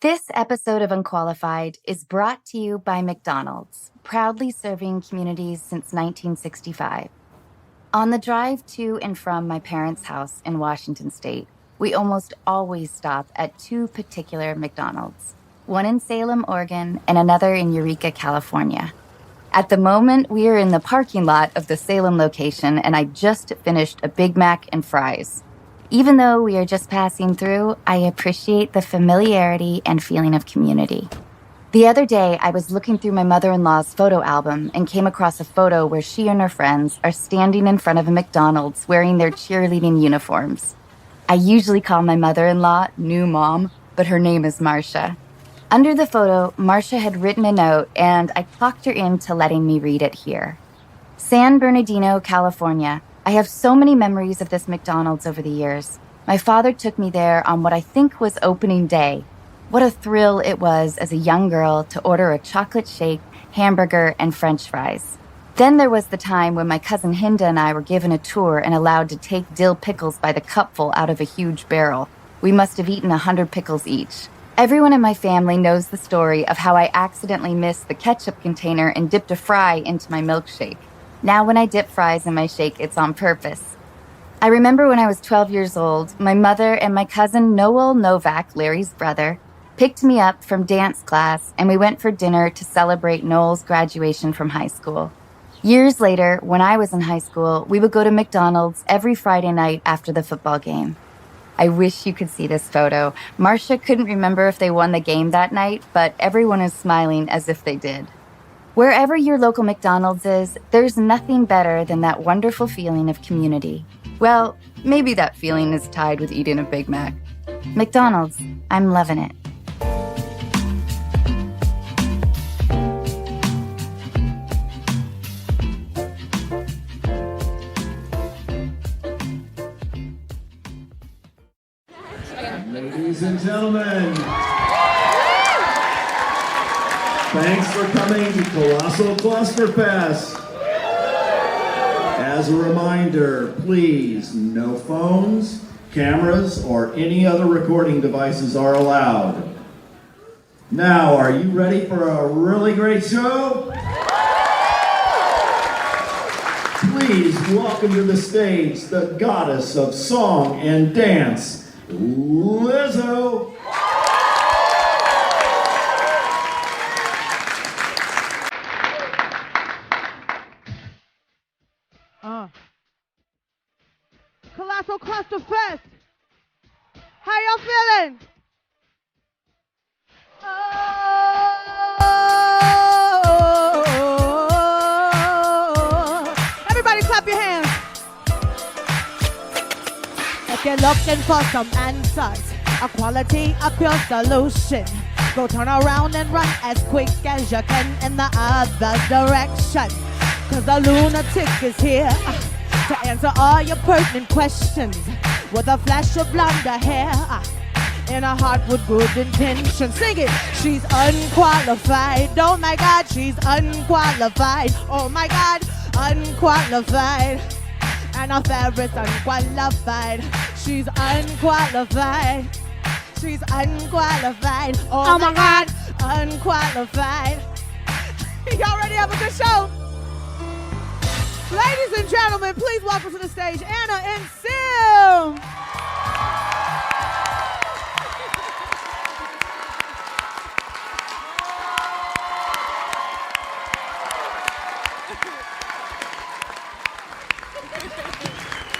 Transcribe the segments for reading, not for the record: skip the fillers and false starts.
This episode of Unqualified is brought to you by McDonald's, proudly serving communities since 1965. On the drive to and from my parents' house in Washington State, we almost always stop at two particular McDonald's, one in Salem, Oregon, and another in Eureka, California. At the moment, we are in the parking lot of the Salem location, and I just finished a Big Mac and fries. Even though we are just passing through, I appreciate the familiarity and feeling of community. The other day, I was looking through my mother-in-law's photo album and came across a photo where she and her friends are standing in front of a McDonald's wearing their cheerleading uniforms. I usually call my mother-in-law New Mom, but her name is Marcia. Under the photo, Marcia had written a note, and I talked her into letting me read it here. San Bernardino, California. I have so many memories of this McDonald's over the years. My father took me there on what I think was opening day. What a thrill it was as a young girl to order a chocolate shake, hamburger, and French fries. Then there was the time when my cousin Hinda and I were given a tour and allowed to take dill pickles by the cupful out of a huge barrel. We must have eaten 100 pickles each. Everyone in my family knows the story of how I accidentally missed the ketchup container and dipped a fry into my milkshake. Now when I dip fries in my shake, it's on purpose. I remember when I was 12 years old, my mother and my cousin Noel Novak, Larry's brother, picked me up from dance class and we went for dinner to celebrate Noel's graduation from high school. Years later, when I was in high school, we would go to McDonald's every Friday night after the football game. I wish you could see this photo. Marcia couldn't remember if they won the game that night, but everyone is smiling as if they did. Wherever your local McDonald's is, there's nothing better than that wonderful feeling of community. Well, maybe that feeling is tied with eating a Big Mac. McDonald's, I'm loving it. Ladies and gentlemen, thanks for coming to Colossal Clusterfest. As a reminder, please, no phones, cameras, or any other recording devices are allowed. Now, are you ready for a really great show? Please welcome to the stage the goddess of song and dance, Lizzo. Colossal Clusterfest. How y'all feeling? Oh. Everybody clap your hands. If you're looking for some answers, a quality of pure solution, go turn around and run as quick as you can in the other direction. Cause the lunatic is here to answer all your pertinent questions with a flash of blonde hair in a heart with good intention. Sing it. She's unqualified. Oh my God, she's unqualified. Oh my God, unqualified. And a Faris unqualified. She's unqualified. She's unqualified. Oh my God, unqualified. Y'all ready to have a good show? Ladies and gentlemen, please welcome to the stage Anna and Sim.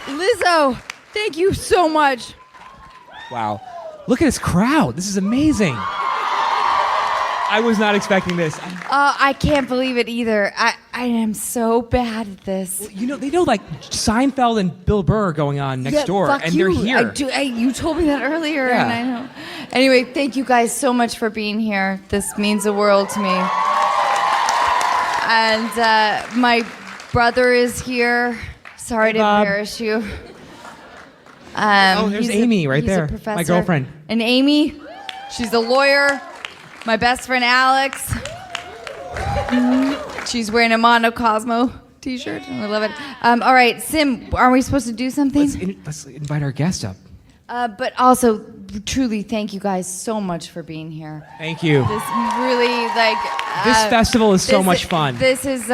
Lizzo, thank you so much. Wow. Look at this crowd. This is amazing. I was not expecting this. I can't believe it either. I am so bad at this. You know, they know like Seinfeld and Bill Burr are going on next door, fuck and you. they're here. You told me that earlier, Yeah. and I know. Anyway, thank you guys so much for being here. This means the world to me. And my brother is here. Sorry to Bob. embarrass you. There's he's Amy right he's a there, professor. my girlfriend. And Amy, she's a lawyer. My best friend Alex. She's wearing a Mono Cosmo t-shirt. I love it. All right, Sim, are we supposed to do something? Let's invite our guest up. But also, truly, thank you guys so much for being here. Thank you. This really, like... This festival is so much fun. This is,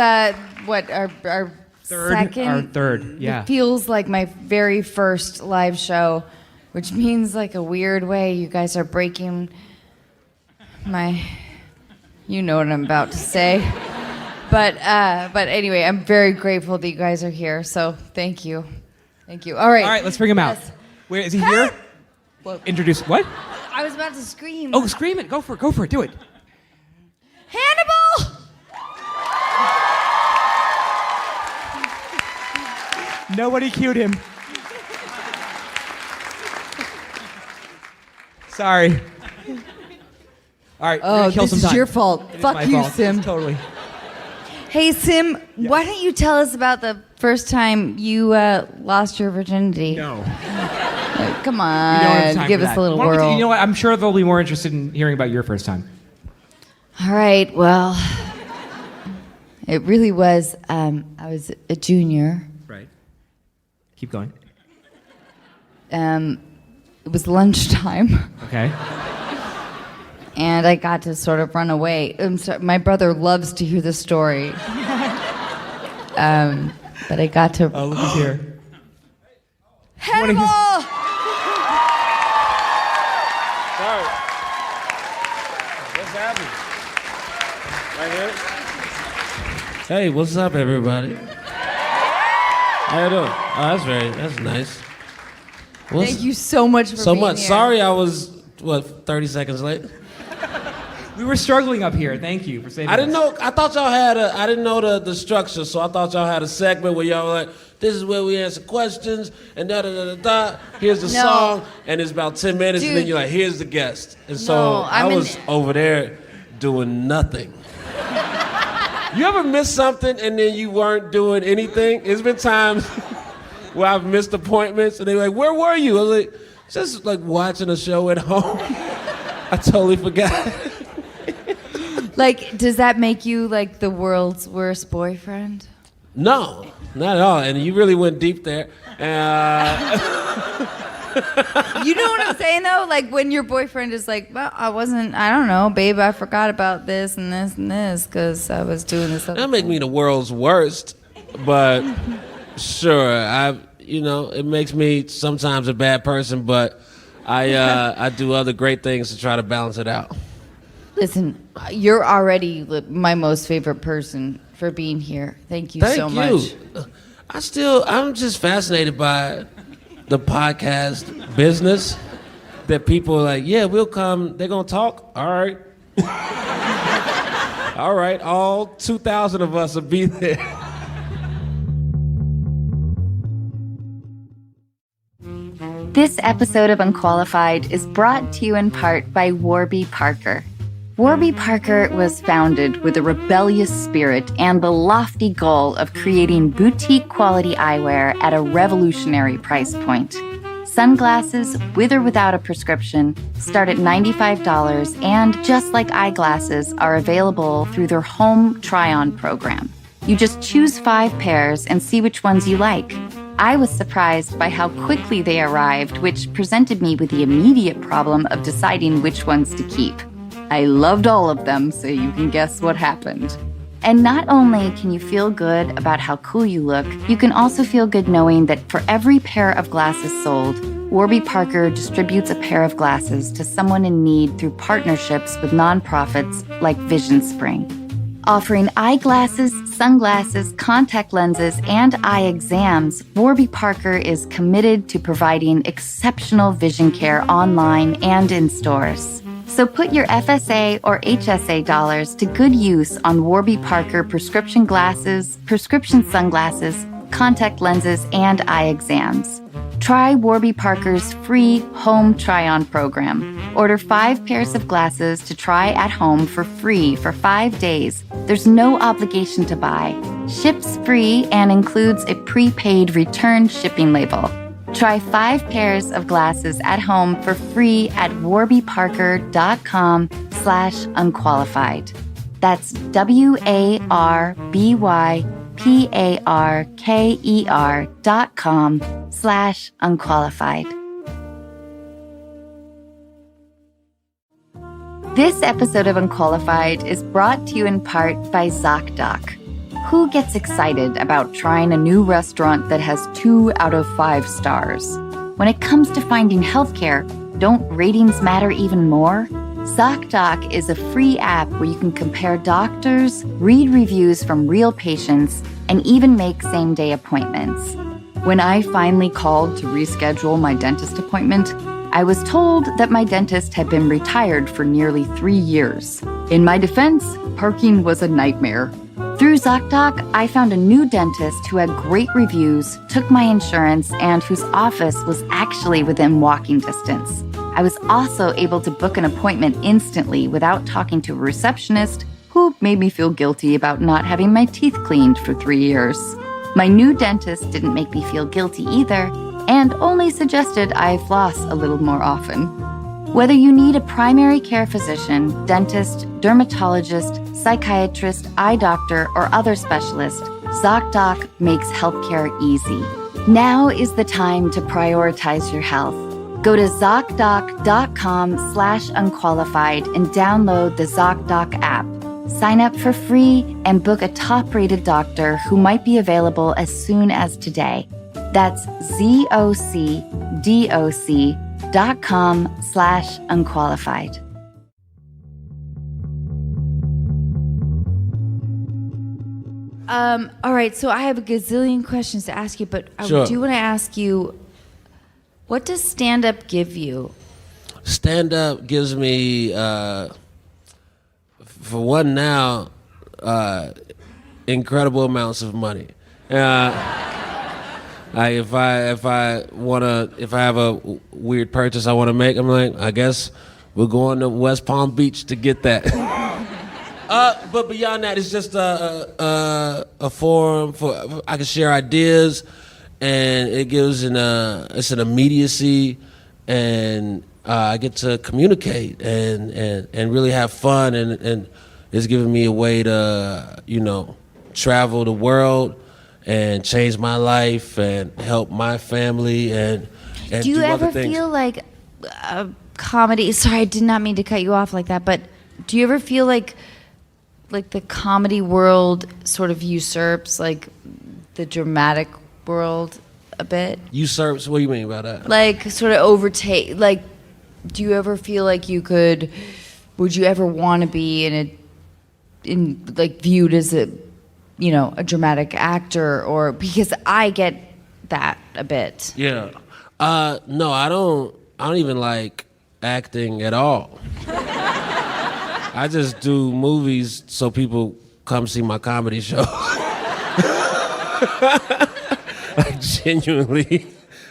what, our second? Our third, yeah. It feels like my very first live show, which means, like, a weird way, you guys are breaking my... You know what I'm about to say. But anyway, I'm very grateful that you guys are here, so thank you. Thank you. All right. All right, let's bring him out. Yes. Where is he here? Well, Introduce what? I was about to scream. Oh, scream it. Go for it. Do it. Hannibal! Nobody cued him. Sorry. All right, we're gonna kill some time. your fault. It is Fuck my you, fault. Sim. Totally. Hey, Sim, why don't you tell us about the first time you lost your virginity? No. Come We don't have on, time give for us that. a little Why don't we- whirl. You know what? I'm sure they'll be more interested in hearing about your first time. All right, well, it really was, I was a junior. Right. Keep going. It was lunchtime, Okay. and I got to sort of run away. I'm sorry, my brother loves to hear the story. But I got to... Oh, look who's here. Hannibal! Sorry. What's happening? Right here? Hey, what's up, everybody? How you doing? Oh, that's nice. Thank you so much for so being much. here. Sorry I was, 30 seconds late? We were struggling up here. Thank you for saving I didn't us. know, I thought y'all had I didn't know the structure, so I thought y'all had a segment where y'all were like, this is where we answer questions, and da-da-da-da-da, here's the No. song, and it's about 10 minutes, and then Dude. you're like, here's the guest. And so No, I I'm was over there doing nothing. You ever miss something and then you weren't doing anything? It's been times where I've missed appointments, and they're like, where were you? I was like, just like watching a show at home. I totally forgot. Like, does that make you like the world's worst boyfriend? No, not at all. And you really went deep there. You know what I'm saying though? Like when your boyfriend is like, well, I don't know, babe, I forgot about this and this and this because I was doing this other That make me the world's worst, but sure, it makes me sometimes a bad person, but I do other great things to try to balance it out. Listen, you're already my most favorite person for being here. Thank you so much. I'm just fascinated by the podcast business that people are like, yeah, we'll come, they're gonna talk, all right. All right, all 2,000 of us will be there. This episode of Unqualified is brought to you in part by Warby Parker. Warby Parker was founded with a rebellious spirit and the lofty goal of creating boutique quality eyewear at a revolutionary price point. Sunglasses, with or without a prescription, start at $95 and, just like eyeglasses, are available through their home try-on program. You just choose 5 pairs and see which ones you like. I was surprised by how quickly they arrived, which presented me with the immediate problem of deciding which ones to keep. I loved all of them, so you can guess what happened. And not only can you feel good about how cool you look, you can also feel good knowing that for every pair of glasses sold, Warby Parker distributes a pair of glasses to someone in need through partnerships with nonprofits like Vision Spring. Offering eyeglasses, sunglasses, contact lenses, and eye exams, Warby Parker is committed to providing exceptional vision care online and in stores. So put your FSA or HSA dollars to good use on Warby Parker prescription glasses, prescription sunglasses, contact lenses, and eye exams. Try Warby Parker's free home try-on program. Order 5 pairs of glasses to try at home for free for 5 days. There's no obligation to buy. Ships free and includes a prepaid return shipping label. Try 5 pairs of glasses at home for free at warbyparker.com/unqualified. That's WARBYPARKER.com/unqualified. This episode of Unqualified is brought to you in part by ZocDoc. Who gets excited about trying a new restaurant that has 2 out of 5 stars? When it comes to finding healthcare, don't ratings matter even more? ZocDoc is a free app where you can compare doctors, read reviews from real patients, and even make same-day appointments. When I finally called to reschedule my dentist appointment, I was told that my dentist had been retired for nearly 3 years. In my defense, parking was a nightmare. Through ZocDoc, I found a new dentist who had great reviews, took my insurance, and whose office was actually within walking distance. I was also able to book an appointment instantly without talking to a receptionist who made me feel guilty about not having my teeth cleaned for 3 years. My new dentist didn't make me feel guilty either, and only suggested I floss a little more often. Whether you need a primary care physician, dentist, dermatologist, psychiatrist, eye doctor, or other specialist, ZocDoc makes healthcare easy. Now is the time to prioritize your health. Go to ZocDoc.com/unqualified and download the ZocDoc app. Sign up for free and book a top-rated doctor who might be available as soon as today. That's ZocDoc.com/unqualified. All right, so I have a gazillion questions to ask you, but I Sure. do want to ask you, what does stand-up give you? Stand-up gives me, for one now, incredible amounts of money. If I have a weird purchase I want to make, I'm like, I guess we're going to West Palm Beach to get that. But beyond that, it's just a forum for I can share ideas, and it gives it's an immediacy, and I get to communicate and really have fun, and it's giving me a way to travel the world and change my life and help my family and Do you do ever other things. feel like comedy? Sorry, I did not mean to cut you off like that, but do you ever feel like the comedy world sort of usurps like the dramatic world a bit? Usurps? What do you mean by that? Like sort of overtake? Like, do you ever feel like you could? Would you ever want to be viewed as a dramatic actor, or because I get that a bit? Yeah. No, I don't even like acting at all. I just do movies so people come see my comedy show. Like, genuinely,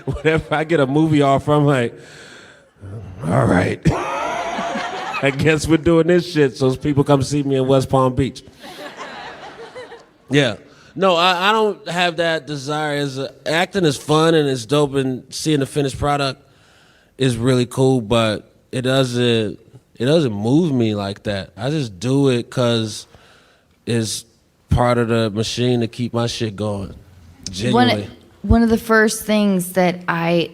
whenever I get a movie offer, I'm like, all right. I guess we're doing this shit so people come see me in West Palm Beach. Yeah. No, I don't have that desire. Acting is fun and it's dope, and seeing the finished product is really cool, but it doesn't move me like that. I just do it because it's part of the machine to keep my shit going. Genuinely. One of the first things that I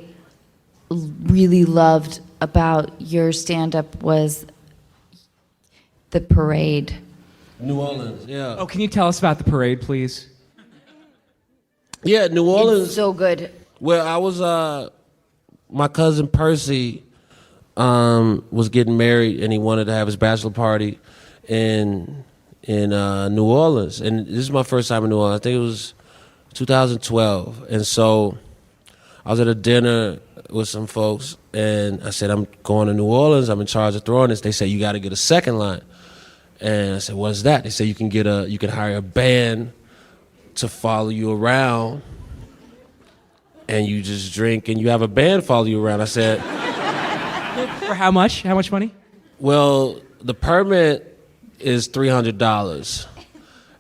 really loved about your stand-up was the parade. New Orleans, yeah. Oh, can you tell us about the parade, please? Yeah, New Orleans. It's so good. Well, I was, my cousin Percy was getting married, and he wanted to have his bachelor party in New Orleans. And this is my first time in New Orleans. I think it was 2012. And so I was at a dinner with some folks, and I said, I'm going to New Orleans. I'm in charge of throwing this. They said, you got to get a second line. And I said, what is that? They said, you can hire a band to follow you around, and you just drink, and you have a band follow you around. I said, For how much? How much money? well, the permit is $300,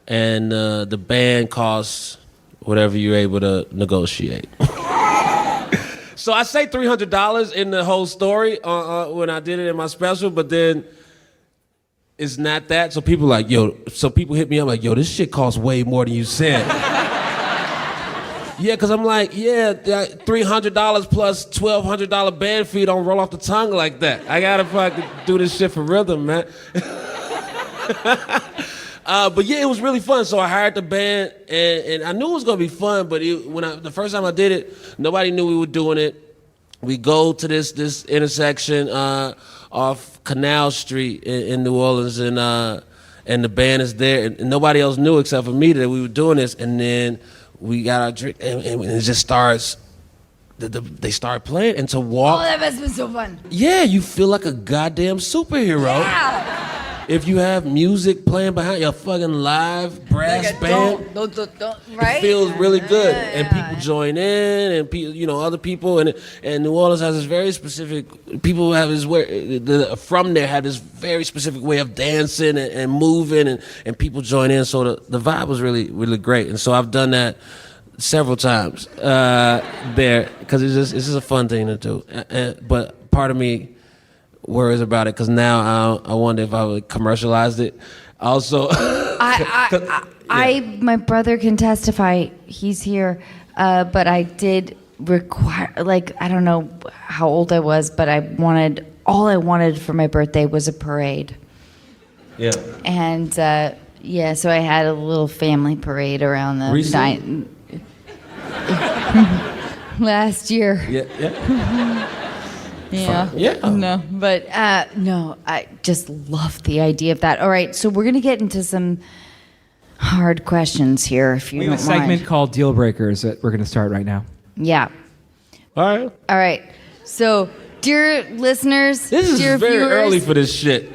and the band costs whatever you're able to negotiate. So I say $300 in the whole story when I did it in my special, but then it's not that. So people hit me up like, yo, this shit costs way more than you said. Yeah, because I'm like, $300 plus $1,200 band fee don't roll off the tongue like that. I gotta fucking do this shit for rhythm, man. But yeah, it was really fun. So I hired the band, and I knew it was gonna be fun. But the first time I did it, nobody knew we were doing it. We go to this intersection off Canal Street in New Orleans, and the band is there, and nobody else knew except for me that we were doing this. And then we got our drink, and it just starts. They start playing, and to walk. Oh, that must have been so fun. Yeah, you feel like a goddamn superhero. Yeah. If you have music playing behind your fucking live brass band, right? it feels really good, Yeah. and people join in, and people, other people, and New Orleans has this very specific. People have this from there have this very specific way of dancing and moving, and people join in. So the vibe was really really great, and so I've done that several times there because it's just a fun thing to do. But part of me worries about it because now I wonder if I would commercialize it. Also, my brother can testify. He's here, but I did require, I don't know how old I was, but all I wanted for my birthday was a parade. Yeah. And so I had a little family parade around the Recently? last year. Yeah. Yeah. Yeah. No, but no, I just love the idea of that. All right, so we're gonna get into some hard questions here, if you We don't have a segment mind. called Deal Breakers that we're going to start right now. Yeah. All right. All right. So, dear listeners, This is dear very viewers, early for this shit.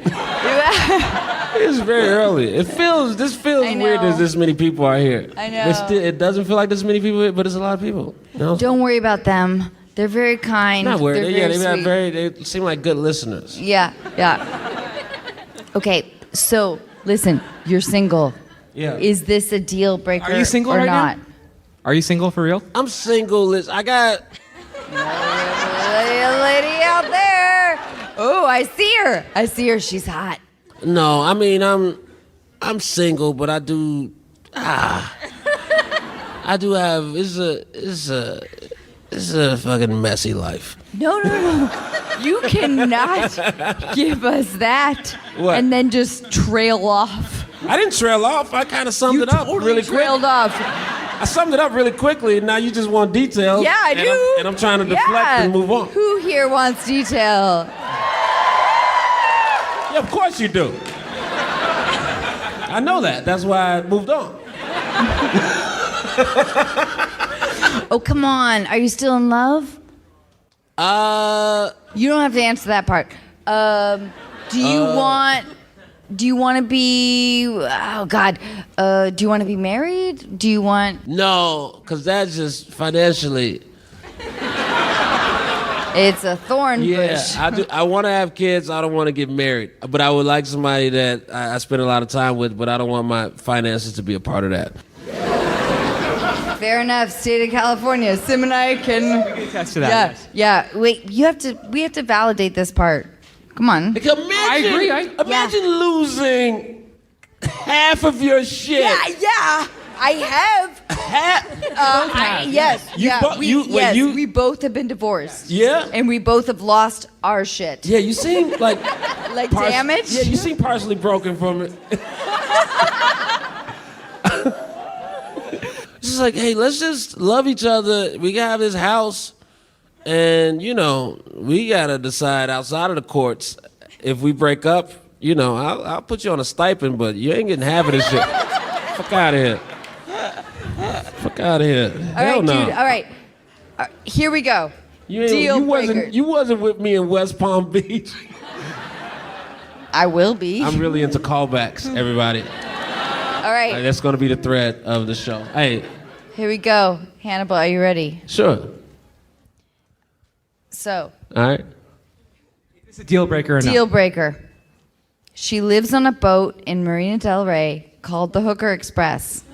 It's very early. This feels I know. weird that this many people are here. I know. It doesn't feel like this many people, but it's a lot of people. No? Don't worry about them. They're very kind. Not worried. They're very sweet. They seem like good listeners. Yeah. Okay, so listen, you're single. Yeah. Is this a deal breaker? Are you single or right now? not? Are you single for real? I'm single. I got. Lady out there. Oh, I see her. She's hot. No, I mean I'm single, but I do. I do have. It's a fucking messy life. No. You cannot give us that What? and then just trail off. I didn't trail off. I kind of summed it up really quick. trailed off. I summed it up really quickly, and now you just want details. Yeah, I do. And I'm trying to deflect and move on. Who here wants detail? Yeah, of course you do. I know that. That's why I moved on. Oh, come on. Are you still in love? You don't have to answer that part. Do you want to be, oh God, do you want to be married? Do you want? No, because that's just financially. It's a thorn Yeah, bush. I do. I want to have kids. I don't want to get married. But I would like somebody that I spend a lot of time with, but I don't want my finances to be a part of that. Fair enough. State of California. Sim and I can attest to that. Yeah. Wait, we have to validate this part. Come on. Like, imagine, I agree. Imagine losing half of your shit. Yeah. I have. Yes. We both have been divorced. Yeah? And we both have lost our shit. Yeah, you seem like Damage. Yeah, you seem partially broken from it. It's just like, hey, let's just love each other. We gotta have this house, and we gotta decide outside of the courts if we break up. I'll put you on a stipend, but you ain't getting half of this shit. Fuck out of here. Fuck out of here. All right, no. dude. All right. Here we go. Deal breaker. You wasn't with me in West Palm Beach. I will be. I'm really into callbacks, everybody. All right. That's going to be the thread of the show. Hey. Here we go. Hannibal, are you ready? Sure. So. All right. Is it a deal breaker or not? Deal breaker. She lives on a boat in Marina Del Rey called the Hooker Express.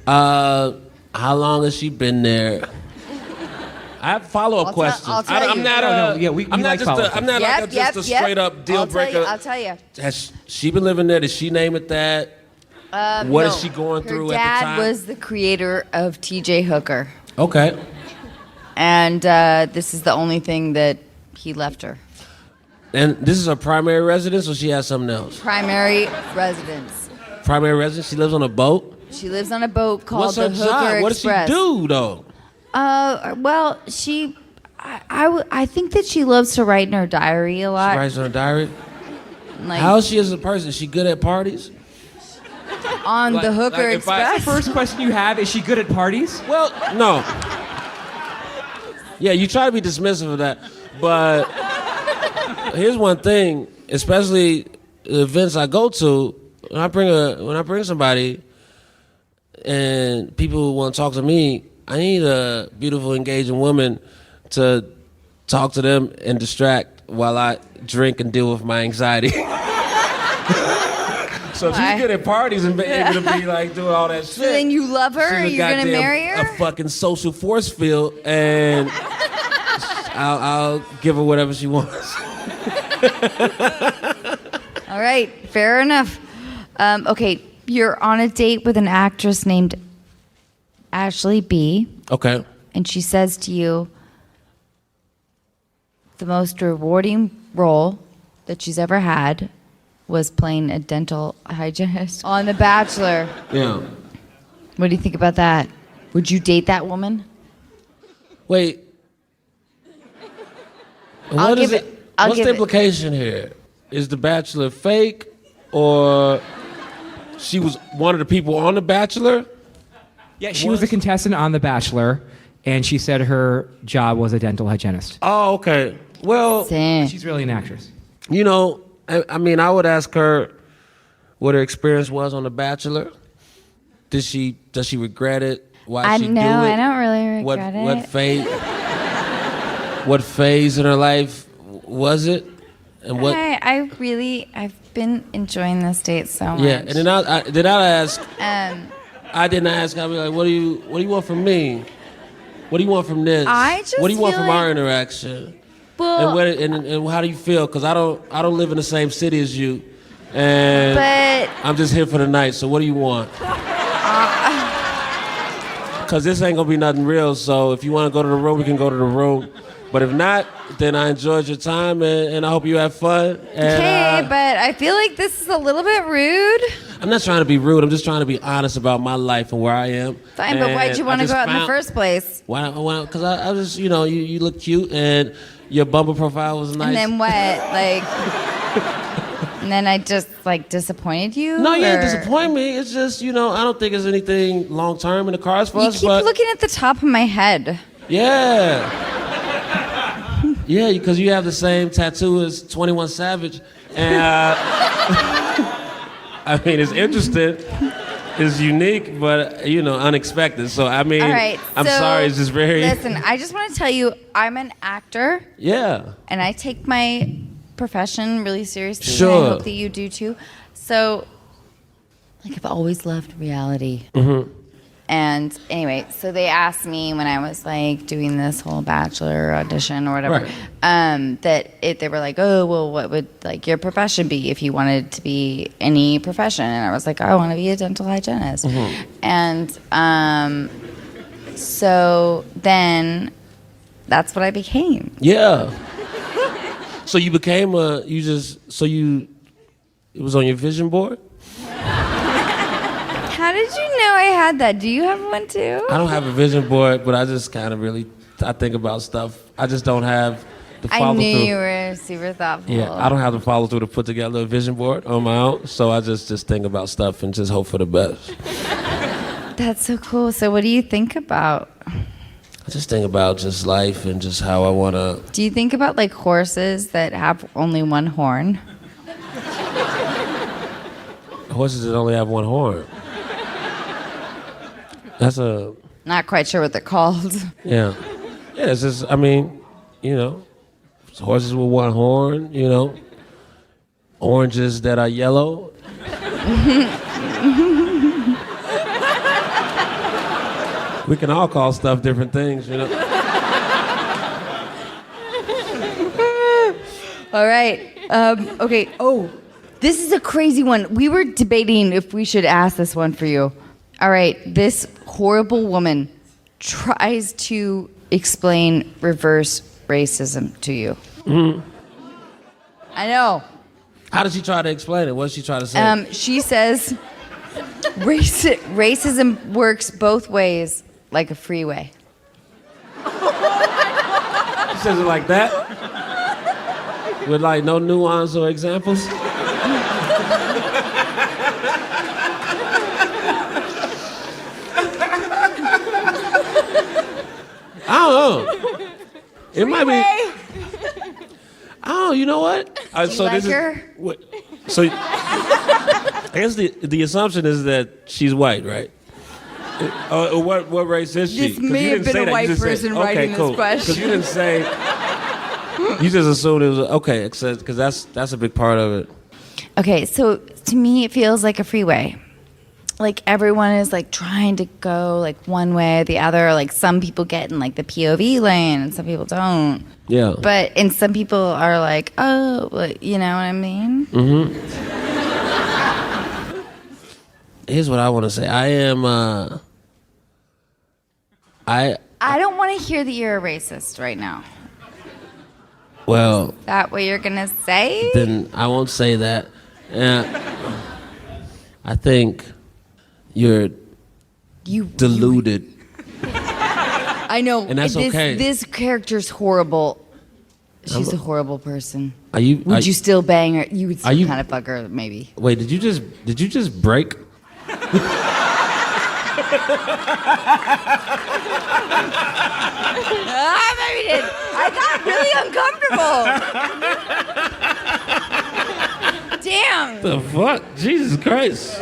How long has she been there? I have follow-up questions. I'll tell you. I'm not I'm not just a straight up deal breaker. I'll tell you. Has she been living there? Did she name it that? What is she going through Her at the dad time? was the creator of T.J. Hooker. Okay. And this is the only thing that he left her. And this is her primary residence, or she has something else? Primary residence. Primary residence? She lives on a boat? She lives on a boat called What's the her Hooker job? What does she Express. do, though? Well, I think that she loves to write in her diary a lot. She writes in her diary? Like, How is she as a person? Is she good at parties? on the Hooker like if I- Express. First question you have, is she good at parties? Well, no. Yeah, you try to be dismissive of that, but here's one thing, especially the events I go to, when I bring somebody and people want to talk to me, I need a beautiful, engaging woman to talk to them and distract while I drink and deal with my anxiety. So if she's good at parties and be able to be like doing all that shit. So then you love her? she's a You're gonna goddamn- marry her? A fucking social force field, and I'll give her whatever she wants. All right, fair enough. Okay, you're on a date with an actress named Ashley B. Okay. And she says to you, the most rewarding role that she's ever had was playing a dental hygienist on The Bachelor. Yeah. What do you think about that? Would you date that woman? Wait. I'll What is give it? it- I'll What's give the it- implication here? Is The Bachelor fake, or she was one of the people on The Bachelor? Yeah, she was a contestant on The Bachelor, and she said her job was a dental hygienist. Oh, okay. Well, She's really an actress. you know, I mean, I would ask her what her experience was on The Bachelor. Does she regret it? Why she do it? I don't really regret it. What phase in her life was it? And what? I've been enjoying this date so much. Yeah, and then I ask. Um, I didn't ask. I'd be like, what do you want from me? What do you want from this? I just what do you want feel from our like- interaction? well, And how do you feel? Because I don't live in the same city as you, and but I'm just here for the night. So what do you want? Because this ain't gonna be nothing real. So if you want to go to the room, we can go to the room. But if not, then I enjoyed your time, and I hope you have fun. And, okay, but I feel like this is a little bit rude. I'm not trying to be rude. I'm just trying to be honest about my life and where I am. Fine, but why'd And you want I to just go out in the found- first place? Why? Because I just, you look cute, and your Bumble profile was nice. And then what? Like, and then I just like disappointed you? No, you didn't or- disappoint me. It's just, I don't think there's anything long term in the cards for You us. keep But looking at the top of my head. yeah, yeah, because you have the same tattoo as 21 Savage, and I mean, it's interesting. It's unique, but unexpected. So I mean, All right. I'm so, sorry. It's just very. Listen, I just want to tell you, I'm an actor, Yeah. and I take my profession really seriously. And Sure. I hope that you do too. So, like, I've always loved reality. Mm-hmm. And anyway, so they asked me when I was like doing this whole Bachelor audition or whatever, Right. they were like, oh, well, what would like your profession be if you wanted to be any profession? And I was like, I want to be a dental hygienist. Mm-hmm. And so then that's what I became. Yeah. So you became it was on your vision board? How did you know I had that? Do you have one too? I don't have a vision board, but I just kind of I think about stuff. I just don't have the follow I knew through. you were super thoughtful. Yeah, I don't have the follow through to put together a vision board on my own, so I just think about stuff and just hope for the best. That's so cool. So what do you think about? I just think about just life and just how I want to. Do you think about like horses that have only one horn? Horses that only have one horn. That's a. Not quite sure what they're called. Yeah. Yeah, it's just, I mean, it's horses with one horn, oranges that are yellow. We can all call stuff different things, All right. Okay. Oh, This is a crazy one. We were debating if we should ask this one for you. All right, this horrible woman tries to explain reverse racism to you. Mm-hmm. I know. How did she try to explain it? What did she try to say? She says racism works both ways like a freeway. She says it like that? With like no nuance or examples? I don't know. It might be. Oh, you know what? Do you like her? So I guess the assumption is that she's white, right? What race is she? This may have been a white person writing this question. Because you didn't say. You just assumed it was okay, because that's a big part of it. Okay, so to me it feels like a freeway. Like everyone is like trying to go like one way or the other. Like some people get in like the POV lane and some people don't. Yeah. And some people are like, oh, you know what I mean? Mm-hmm. Here's what I want to say. I am. I don't want to hear that you're a racist right now. Well. Is that what you're gonna say? Then I won't say that. I think you're deluded. I know. And that's okay. This character's horrible. She's a horrible person. Would you still bang her? You would still kind of fuck her, maybe. Wait, did you just break? Maybe did. I got really uncomfortable. Damn. The fuck? Jesus Christ.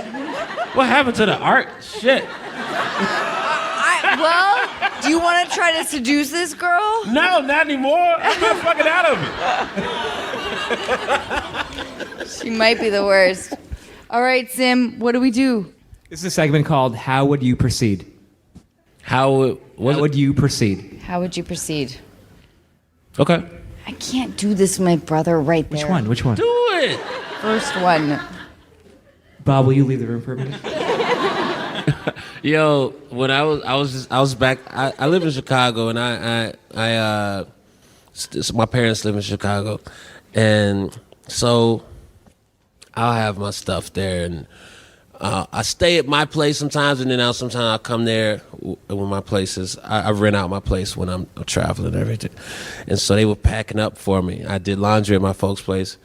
What happened to the art? Shit. Well, do you want to try to seduce this girl? No, not anymore. I'm not fucking out of it. She might be the worst. All right, Sim, what do we do? This is a segment called How Would You Proceed? How would you proceed? How would you proceed? Okay. I can't do this with my brother right there. Which one? Do it. First one. Bob, will you leave the room for a minute? Yo, when I was back. I live in Chicago, and my parents live in Chicago, and so I'll have my stuff there, and I stay at my place sometimes, and then sometimes I'll come there when my place is. I rent out my place when I'm traveling and everything, and so they were packing up for me. I did laundry at my folks' place,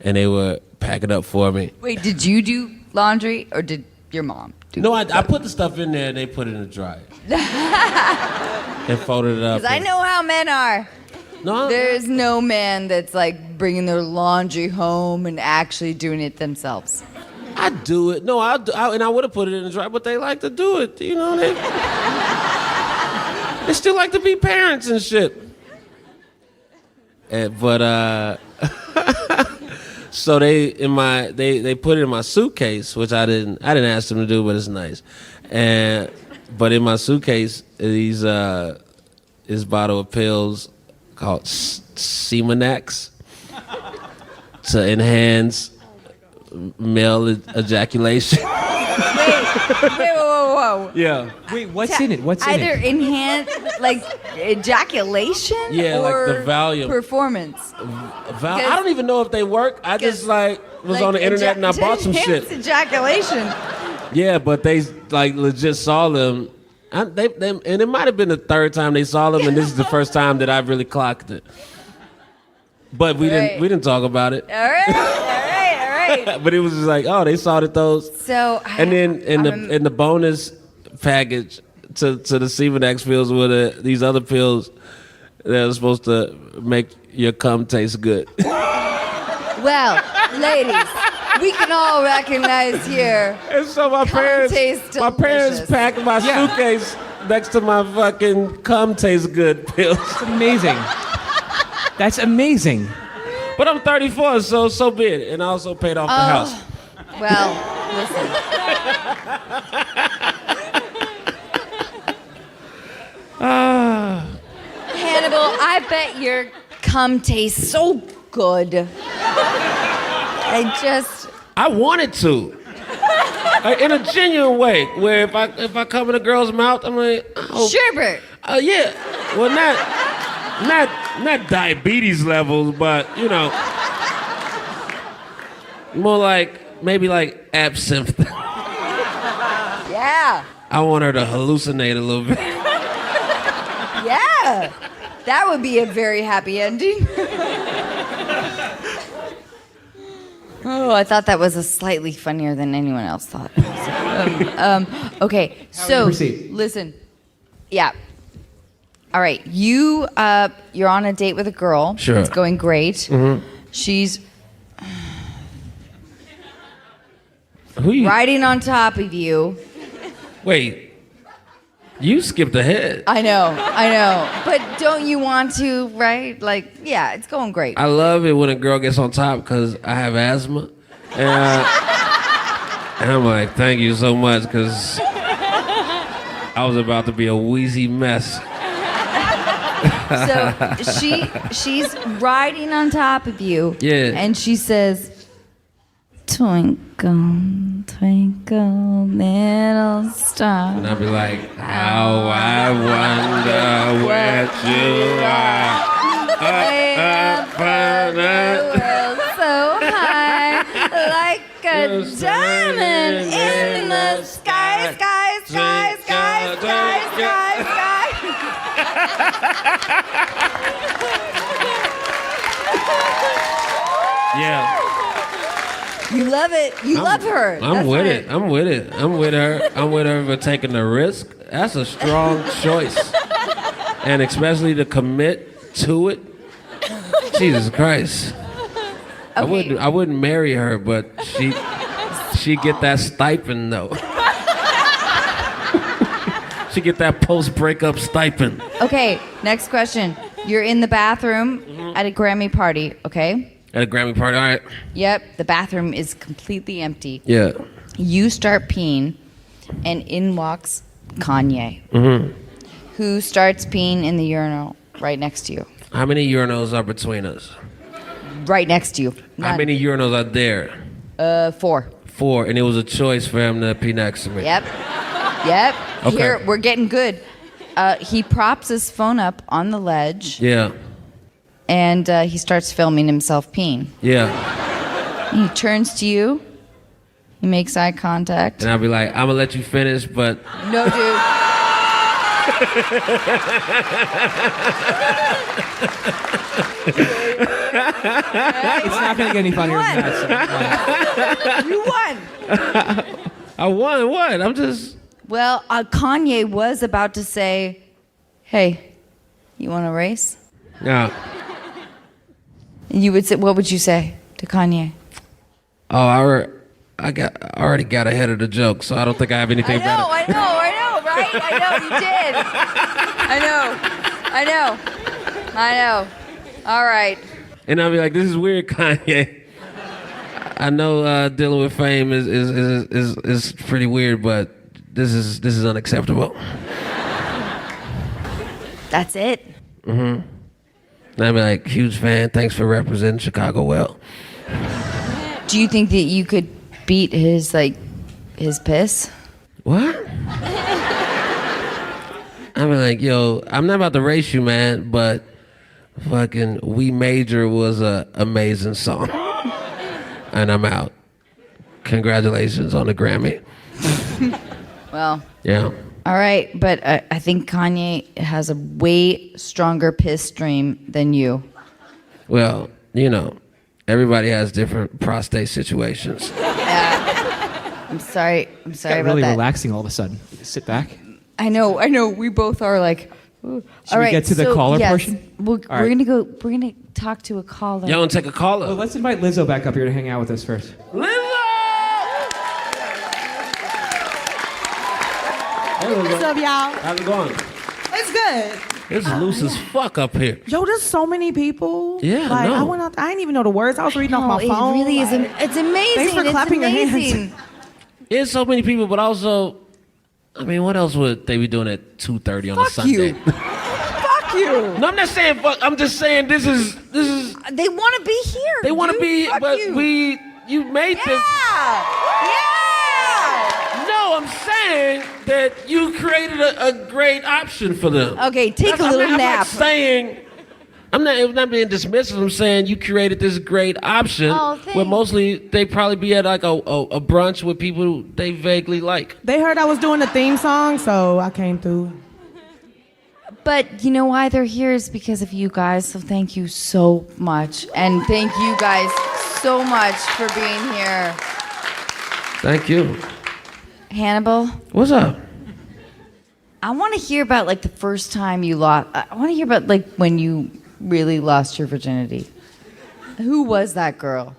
and they were packing up for me. Wait, did you do laundry or did your mom do? No, I put the stuff in there and they put it in the dryer. And folded it up. Because I know how men are. No, there's no man that's like bringing their laundry home and actually doing it themselves. I do it. No, and I would have put it in the dryer, but they like to do it. You know, they still like to be parents and shit. So they put it in my suitcase, which I didn't ask them to do, but it's nice. But in my suitcase, this bottle of pills called Semenax to enhance male ejaculation. Whoa. Yeah. Wait, what's in it? Either enhance, like, ejaculation or like the volume. Performance. I don't even know if they work. I just was on the internet and I bought some shit. Ejaculation. Yeah, but they legit saw them. And it might have been the third time they saw them, and this is the first time that I've really clocked it. But we didn't talk about it. All right. But it was just like, oh, they saw that those. So and then in the bonus package to the Semenax pills were these other pills that are supposed to make your cum taste good. Well, ladies, we can all recognize here. And so my parents packed my suitcase next to my fucking cum tastes good pills. That's amazing. That's amazing. But I'm 34, so be it. And I also paid off the house. Well, listen. Hannibal, I bet your cum tastes so good. I wanted to. Like, in a genuine way, where if I come in a girl's mouth, I'm like, oh, Sherbert. Yeah. Well, not diabetes levels, but you know, more like maybe like absinthe. Yeah. I want her to hallucinate a little bit. Yeah. That would be a very happy ending. Oh, I thought that was a slightly funnier than anyone else thought. Okay, so listen. Yeah. All right, you're on a date with a girl. Sure. It's going great. Mm-hmm. She's Who you? riding on top of you. Wait, you skipped ahead. I know. But don't you want to, right? Like, yeah, it's going great. I love it when a girl gets on top because I have asthma. And I'm like, thank you so much, because I was about to be a wheezy mess. So she's riding on top of you. Yeah. And she says, twinkle, twinkle, little star. And I'll be like, how I wonder what you are. So high, like a diamond in the sky, sky, sky, sky, sky, sky, sky. Yeah. You love it. You love her. I'm with it. I'm with it. I'm with her. I'm with her for taking the risk. That's a strong choice. And especially to commit to it. Jesus Christ. Okay. I wouldn't marry her, but she get that stipend though. She get that post-breakup stipend. Okay, next question. You're in the bathroom at a Grammy party, okay? At a Grammy party, all right. Yep, the bathroom is completely empty. Yeah. You start peeing, and in walks Kanye, who starts peeing in the urinal right next to you. How many urinals are between us? Right next to you. How many urinals are there? 4. 4, and it was a choice for him to pee next to me. Yep. Okay. Here, we're getting good. He props his phone up on the ledge. Yeah. And he starts filming himself peeing. Yeah. He turns to you. He makes eye contact. And I'll be like, I'm gonna let you finish, but No, dude. It's not going to get any funnier than that. So, You won. I won what? I'm just. Well, Kanye was about to say, "Hey, you want to race?" Yeah. And you would say, what would you say to Kanye? Oh, I already got ahead of the joke, so I don't think I have anything better. I know, right? I know you did. I know. All right. And I'll be like, this is weird, Kanye. I know dealing with fame is pretty weird, but this is unacceptable. That's it. And I'll be like, huge fan, thanks for representing Chicago well. Do you think that you could beat his piss? What? I'll be like, yo, I'm not about to race you, man, but fucking We Major was a amazing song. And I'm out. Congratulations on the Grammy. Well. Yeah. All right, but I think Kanye has a way stronger piss stream than you. Well, you know, everybody has different prostate situations. I'm sorry got about really that. relaxing all of a sudden. Sit back. I know. We both are like. Ooh. Should we get to the caller portion? We're All right. gonna talk to a caller. Y'all want to take a caller? Well, let's invite Lizzo back up here to hang out with us first. Lizzo! Hey, Lizzo. What's up, y'all? How's it going? It's good. It's loose as fuck up here. Yo, there's so many people. Yeah, I like know. I went out. I didn't even know the words. I was reading off my phone. It really is. like- It's amazing. Thanks for clapping your hands. There's so many people, but also, I mean, what else would they be doing at 2:30 on a Sunday? Fuck you. No, I'm not saying fuck. I'm just saying this is. They want to be here. They want to dude. be, Fuck but you. we, you made this. No, I'm saying that you created a great option for them. Okay, take a little I'm nap. not saying, I'm not being dismissive. I'm saying you created this great option where mostly they probably be at like a brunch with people they vaguely like. They heard I was doing the theme song, so I came through. But you know why they're here is because of you guys. So thank you so much. And thank you guys so much for being here. Thank you. Hannibal? What's up? I want to hear about like the first time you lost. I want to hear about like when you really lost your virginity. Who was that girl?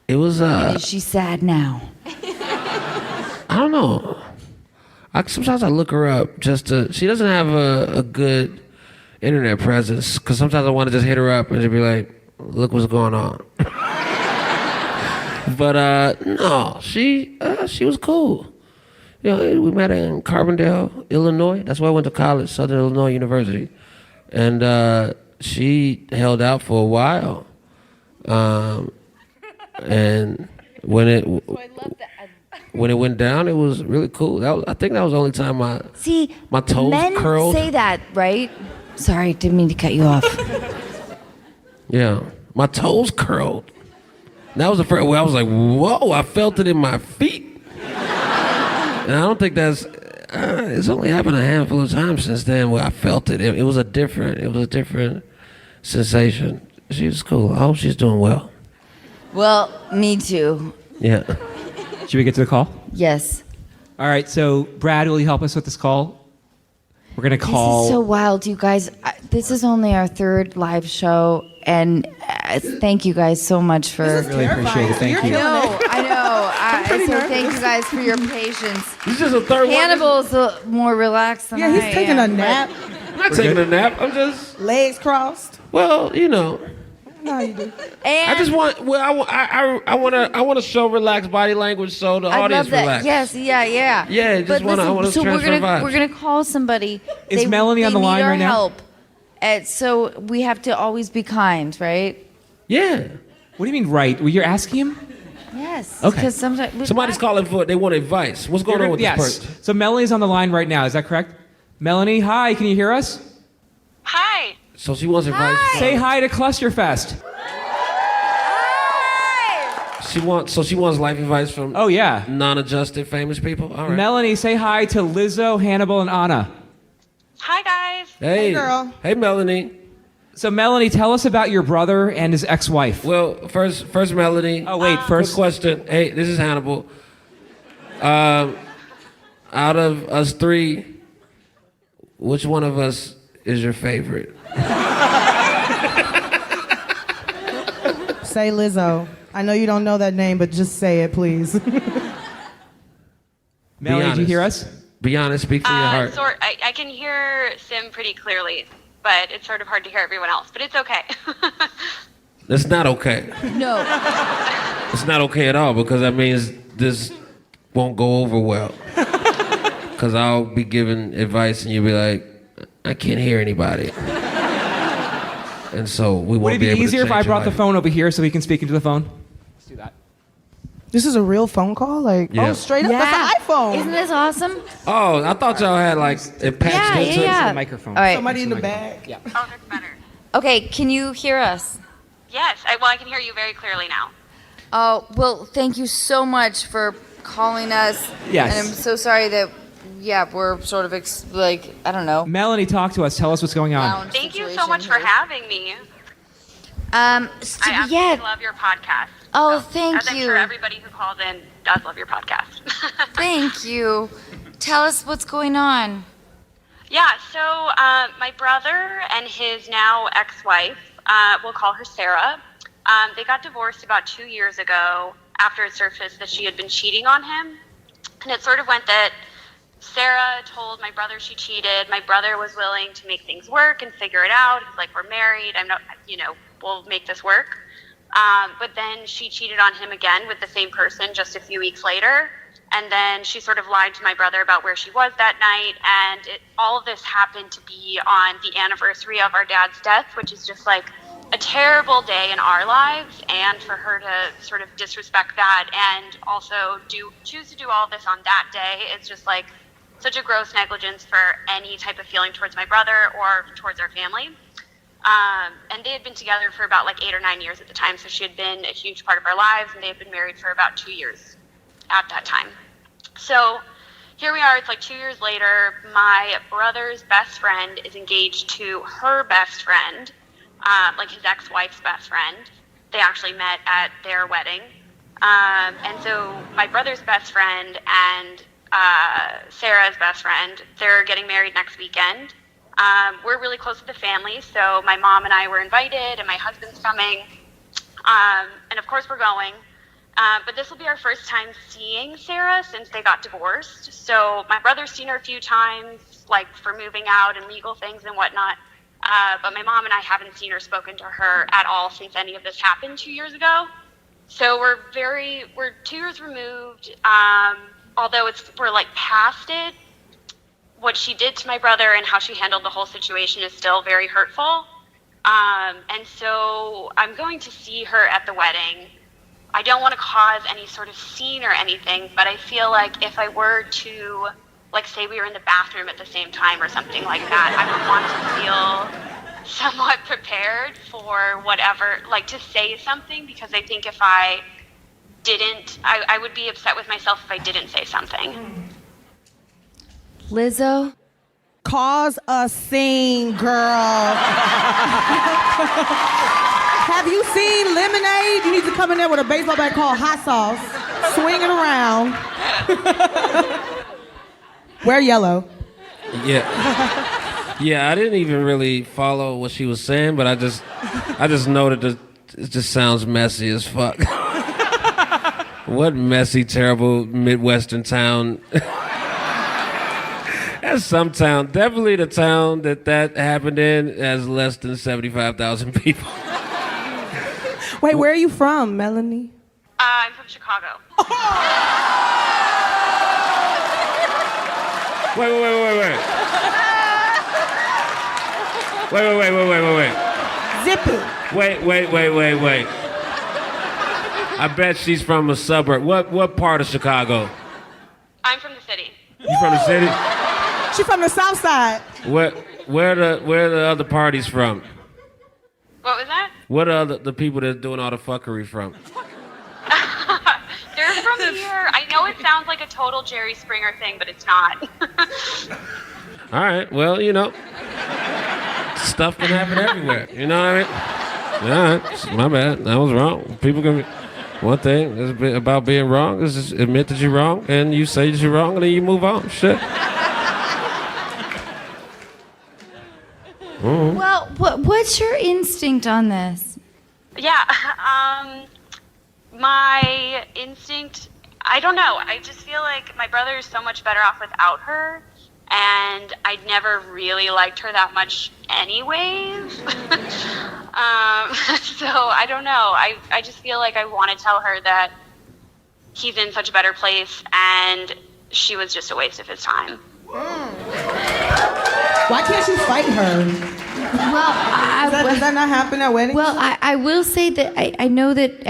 It was And is she sad now? I don't know. Sometimes I look her up just to. She doesn't have a good internet presence because sometimes I want to just hit her up and just be like, "Look what's going on." But no, she was cool. You know, we met in Carbondale, Illinois. That's where I went to college, Southern Illinois University, and she held out for a while. And when it went down, it was really cool. I think that was the only time my toes men curled. say that, right? Sorry, didn't mean to cut you off. Yeah, my toes curled. And that was the first where I was like, whoa, I felt it in my feet. And I don't think that's, it's only happened a handful of times since then where I felt it. It was a different sensation. She was cool. I hope she's doing well. Well, me too. Yeah. Should we get to the call? Yes. All right, so Brad, will you help us with this call? We're going to call... This is so wild, you guys. This is only our third live show, and thank you guys so much for... Really appreciate it. Thank you. I know. So thank you guys for your patience. This is just a third one. Hannibal's more relaxed than I am. Yeah, he's taking a nap. I'm not taking a nap. I'm just... Legs crossed. Well, you know... No, you do. And I just want. Well, I want to show relaxed body language so the I audience love that. relax. Yes, yeah. Yeah, just want to. I want to so transfer vibes. we're gonna call somebody. Is Melanie on the line right now? Help. So we have to always be kind, right? Yeah. What do you mean, right? Well, you're asking him? Yes. Okay. Because sometimes Somebody's calling for. They want advice. What's going on with yes. this person? So Melanie's on the line right now. Is that correct? Melanie, hi. Can you hear us? Hi. So she wants advice. Say hi to Clusterfest. She wants life advice from non-adjusted famous people. All right. Melanie, say hi to Lizzo, Hannibal, and Anna. Hi, guys. Hey, girl. Hey, Melanie. So Melanie, tell us about your brother and his ex-wife. Well, first Melanie. Oh wait, first Quick question. Hey, this is Hannibal. Out of us three, which one of us is your favorite? Say Lizzo. I know you don't know that name, but just say it, please. Melanie, do you hear us? Be honest, speak from your heart. I can hear Sim pretty clearly, but it's sort of hard to hear everyone else, but it's okay. It's not okay. No. It's not okay at all because that means this won't go over well. Because I'll be giving advice and you'll be like, I can't hear anybody. And so we won't be able to Would it be easier if I change your brought the life. phone over here so we can speak into the phone? Let's do that. This is a real phone call? Like, Yeah. oh, straight up, that's an iPhone. Isn't this awesome? Oh, I thought y'all had like it patched into yeah. A microphone. All right. Somebody in the back. Yeah. Oh, that's better. Okay, can you hear us? Yes, I can hear you very clearly now. Oh, well, thank you so much for calling us. Yes. And I'm so sorry that, we're sort of I don't know. Melanie, talk to us. Tell us what's going on. Lounge Thank you so situation much for here. having me. I absolutely love your podcast. Oh, So, thank as I'm you. sure everybody who calls in does love your podcast. Thank you. Tell us what's going on. Yeah, so my brother and his now ex-wife, we'll call her Sarah, they got divorced about 2 years ago after it surfaced that she had been cheating on him. And it sort of went that Sarah told my brother she cheated. My brother was willing to make things work and figure it out. He's like, we're married. I'm not, we'll make this work. But then she cheated on him again with the same person just a few weeks later. And then she sort of lied to my brother about where she was that night. And all of this happened to be on the anniversary of our dad's death, which is just like a terrible day in our lives, and for her to sort of disrespect that and also choose to do all this on that day is just like such a gross negligence for any type of feeling towards my brother or towards our family. And they had been together for about like 8 or 9 years at the time, so she had been a huge part of our lives, and they had been married for about 2 years at that time. So here we are, it's like 2 years later, my brother's best friend is engaged to her best friend, like his ex-wife's best friend. They actually met at their wedding. And so my brother's best friend and Sarah's best friend, they're getting married next weekend. We're really close to the family, so my mom and I were invited, and my husband's coming. And of course we're going. But this will be our first time seeing Sarah since they got divorced. So my brother's seen her a few times, like for moving out and legal things and whatnot. But my mom and I haven't seen or spoken to her at all since any of this happened 2 years ago. So we're 2 years removed. Although we're like past it, what she did to my brother and how she handled the whole situation is still very hurtful. And so I'm going to see her at the wedding. I don't want to cause any sort of scene or anything, but I feel like if I were to, like, say we were in the bathroom at the same time or something like that, I would want to feel somewhat prepared for whatever, like to say something, because I think if I didn't, I would be upset with myself if I didn't say something. Lizzo? Cause a scene, girl. Have you seen Lemonade? You need to come in there with a baseball bat called Hot Sauce, swinging around. Wear yellow. Yeah. Yeah, I didn't even really follow what she was saying, but I just know that it just sounds messy as fuck. What messy, terrible Midwestern town. That's some town. Definitely the town that happened in has less than 75,000 people. Wait, where are you from, Melanie? I'm from Chicago. Wait. Zip it. Wait. I bet she's from a suburb. What part of Chicago? I'm from the city. You from the city? She from the South Side. Where the other parties from? What was that? What are the people that's doing all the fuckery from? They're from here. I know it sounds like a total Jerry Springer thing, but it's not. All right, well, you know, stuff can happen everywhere. You know what I mean? All right, my bad. I was wrong. People can. One thing is about being wrong is just admit that you're wrong, and you say that you're wrong, and then you move on. Shit. Mm-hmm. Well, what's your instinct on this? Yeah, my instinct, I don't know. I just feel like my brother is so much better off without her, and I never really liked her that much anyways. So I don't know. I just feel like I want to tell her that he's in such a better place, and she was just a waste of his time. Why can't you fight her? Well, does that not happen at weddings? Well, I will say that I know that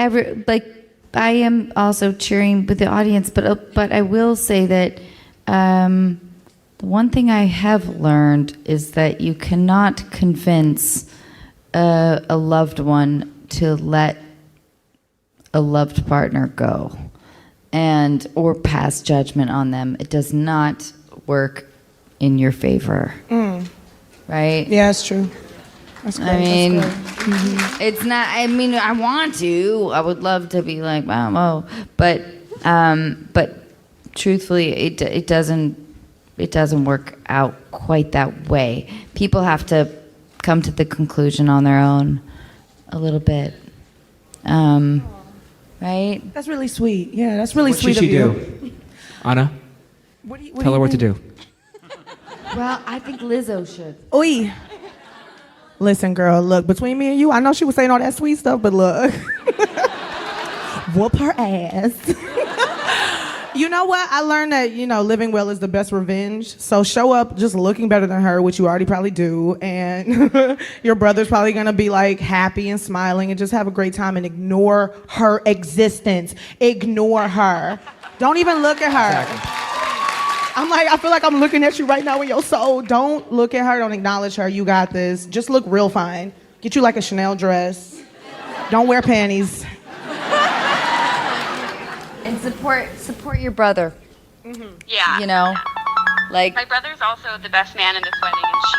I am also cheering with the audience, but I will say that the one thing I have learned is that you cannot convince a loved one to let a loved partner go, or pass judgment on them. It does not work in your favor. Right? Yeah, it's true. That's great. I mean, it's not. I mean, I want to. I would love to be like, wow, but truthfully, it doesn't work out quite that way. People have to come to the conclusion on their own, a little bit. Right? That's really sweet. Yeah, that's really sweet of you. What should she do? Anna, tell her what to do. Well, I think Lizzo should. Oi. Listen, girl, look, between me and you, I know she was saying all that sweet stuff, but look. Whoop her ass. You know what? I learned that, living well is the best revenge. So show up just looking better than her, which you already probably do. And your brother's probably going to be like happy and smiling and just have a great time and ignore her existence. Ignore her. Don't even look at her. Exactly. I feel like I'm looking at you right now in your soul. Don't look at her. Don't acknowledge her. You got this. Just look real fine. Get you like a Chanel dress. Don't wear panties. And support your brother. Mm-hmm. Yeah. Like my brother's also the best man in this wedding, and she.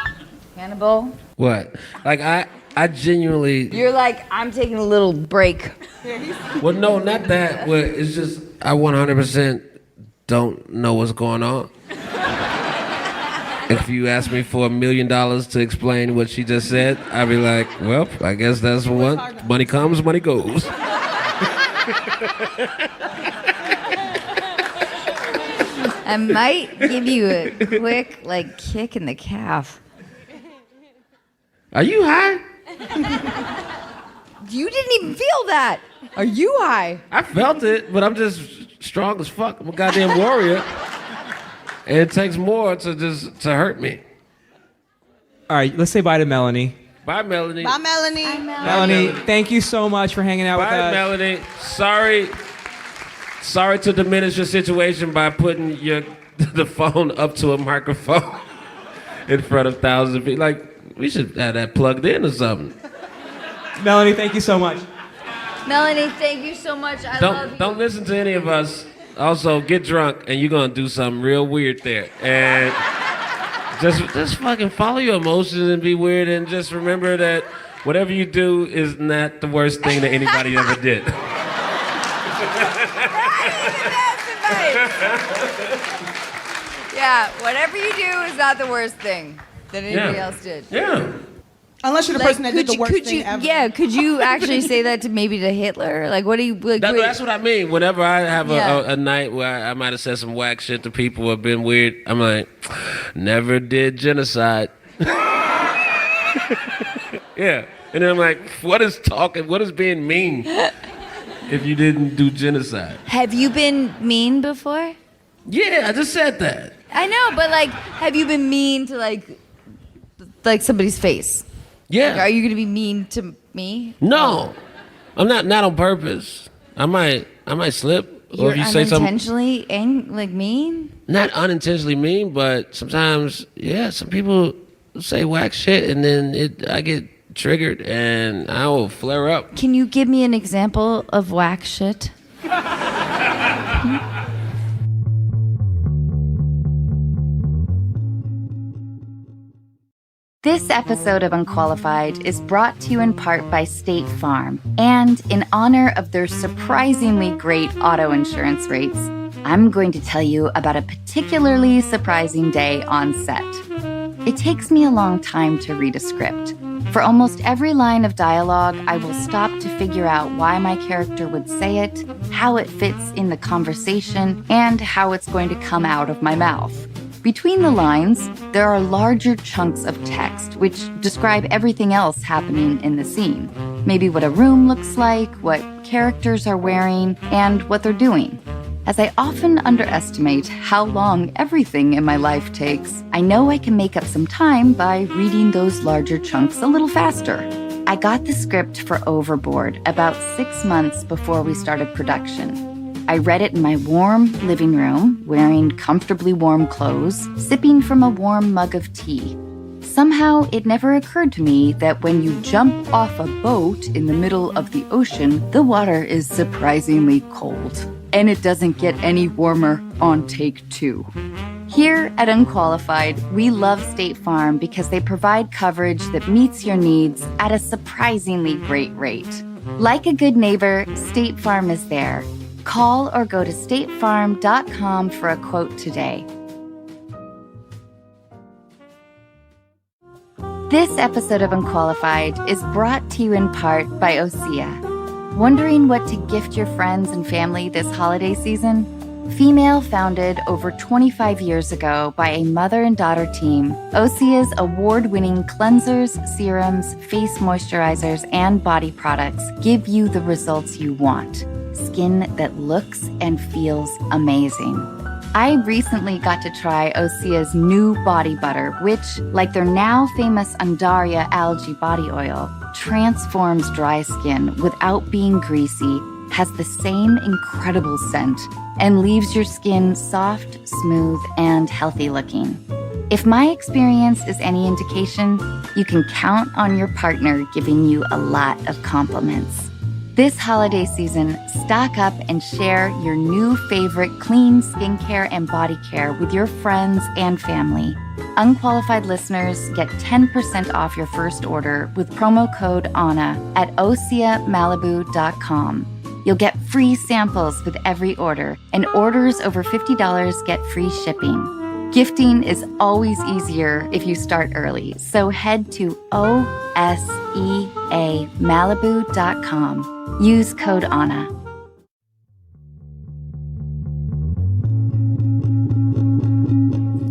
Hannibal. What? Like I genuinely. You're like, I'm taking a little break. Well, no, not that. Well, it's just I 100% don't know what's going on. If you ask me for $1 million to explain what she just said, I'd be like, well, I guess that's what money comes, money goes. I might give you a quick, kick in the calf. Are you high? You didn't even feel that. Are you high? I felt it, but I'm just strong as fuck. I'm a goddamn warrior. And it takes more to hurt me. All right, let's say bye to Melanie. Bye, Melanie. Bye, Melanie. Bye, Melanie. Melanie, thank you so much for hanging out with us. Bye, Melanie. Sorry to diminish your situation by putting the phone up to a microphone in front of thousands of people. Like, we should have that plugged in or something. Melanie, thank you so much. Melanie, thank you so much. I love you. Don't listen to any of us. Also, get drunk, and you're gonna do something real weird there. And just fucking follow your emotions and be weird, and just remember that whatever you do is not the worst thing that anybody ever did. Yeah, whatever you do is not the worst thing that anybody else did. Yeah. Unless you're the person that did the worst thing ever. Yeah, could you actually say that to Hitler? Like, what do you... That's what I mean. Whenever I have a night where I might have said some whack shit to people or been weird, I'm like, never did genocide. Yeah. And then I'm like, what is being mean if you didn't do genocide? Have you been mean before? Yeah, I just said that. I know, but have you been mean to like somebody's face? Yeah. Are you gonna be mean to me? No, I'm not on purpose. I might slip. You're or if you say something unintentionally mean? Not unintentionally mean, but sometimes, some people say whack shit, and then I get triggered, and I will flare up. Can you give me an example of whack shit? This episode of Unqualified is brought to you in part by State Farm. And in honor of their surprisingly great auto insurance rates, I'm going to tell you about a particularly surprising day on set. It takes me a long time to read a script. For almost every line of dialogue, I will stop to figure out why my character would say it, how it fits in the conversation, and how it's going to come out of my mouth. Between the lines, there are larger chunks of text which describe everything else happening in the scene. Maybe what a room looks like, what characters are wearing, and what they're doing. As I often underestimate how long everything in my life takes, I know I can make up some time by reading those larger chunks a little faster. I got the script for Overboard about 6 months before we started production. I read it in my warm living room, wearing comfortably warm clothes, sipping from a warm mug of tea. Somehow, it never occurred to me that when you jump off a boat in the middle of the ocean, the water is surprisingly cold. And it doesn't get any warmer on take 2. Here at Unqualified, we love State Farm because they provide coverage that meets your needs at a surprisingly great rate. Like a good neighbor, State Farm is there. Call or go to statefarm.com for a quote today. This episode of Unqualified is brought to you in part by Osea. Wondering what to gift your friends and family this holiday season? Female founded over 25 years ago by a mother and daughter team, Osea's award-winning cleansers, serums, face moisturizers, and body products give you the results you want. skin that looks and feels amazing. I recently got to try Osea's new body butter, which, like their now famous Undaria algae body oil, transforms dry skin without being greasy, has the same incredible scent, and leaves your skin soft, smooth, and healthy looking. If my experience is any indication, you can count on your partner giving you a lot of compliments. This holiday season, stock up and share your new favorite clean skincare and body care with your friends and family. Unqualified listeners get 10% off your first order with promo code ANNA at OseaMalibu.com. You'll get free samples with every order, and orders over $50 get free shipping. Gifting is always easier if you start early, so head to OSEAMalibu.com. Use code ANNA.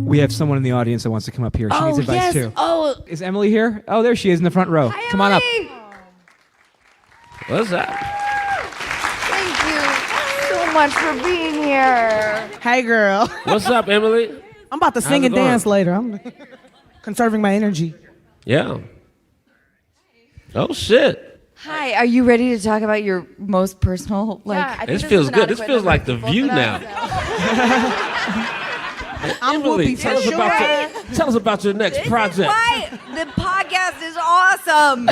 We have someone in the audience that wants to come up here. She needs advice too. Oh, Is Emily here? Oh, there she is in the front row. hi, Come on up. Emily. What's that? Thank you so much for being here. Hey, girl. What's up, Emily? I'm about to sing it and going? dance later. I'm conserving my energy. Yeah. Oh, shit. Hi, are you ready to talk about your most personal, This feels good. This feels like The View now. I'm Emily, Whoopi tell us about your next project. The podcast is awesome.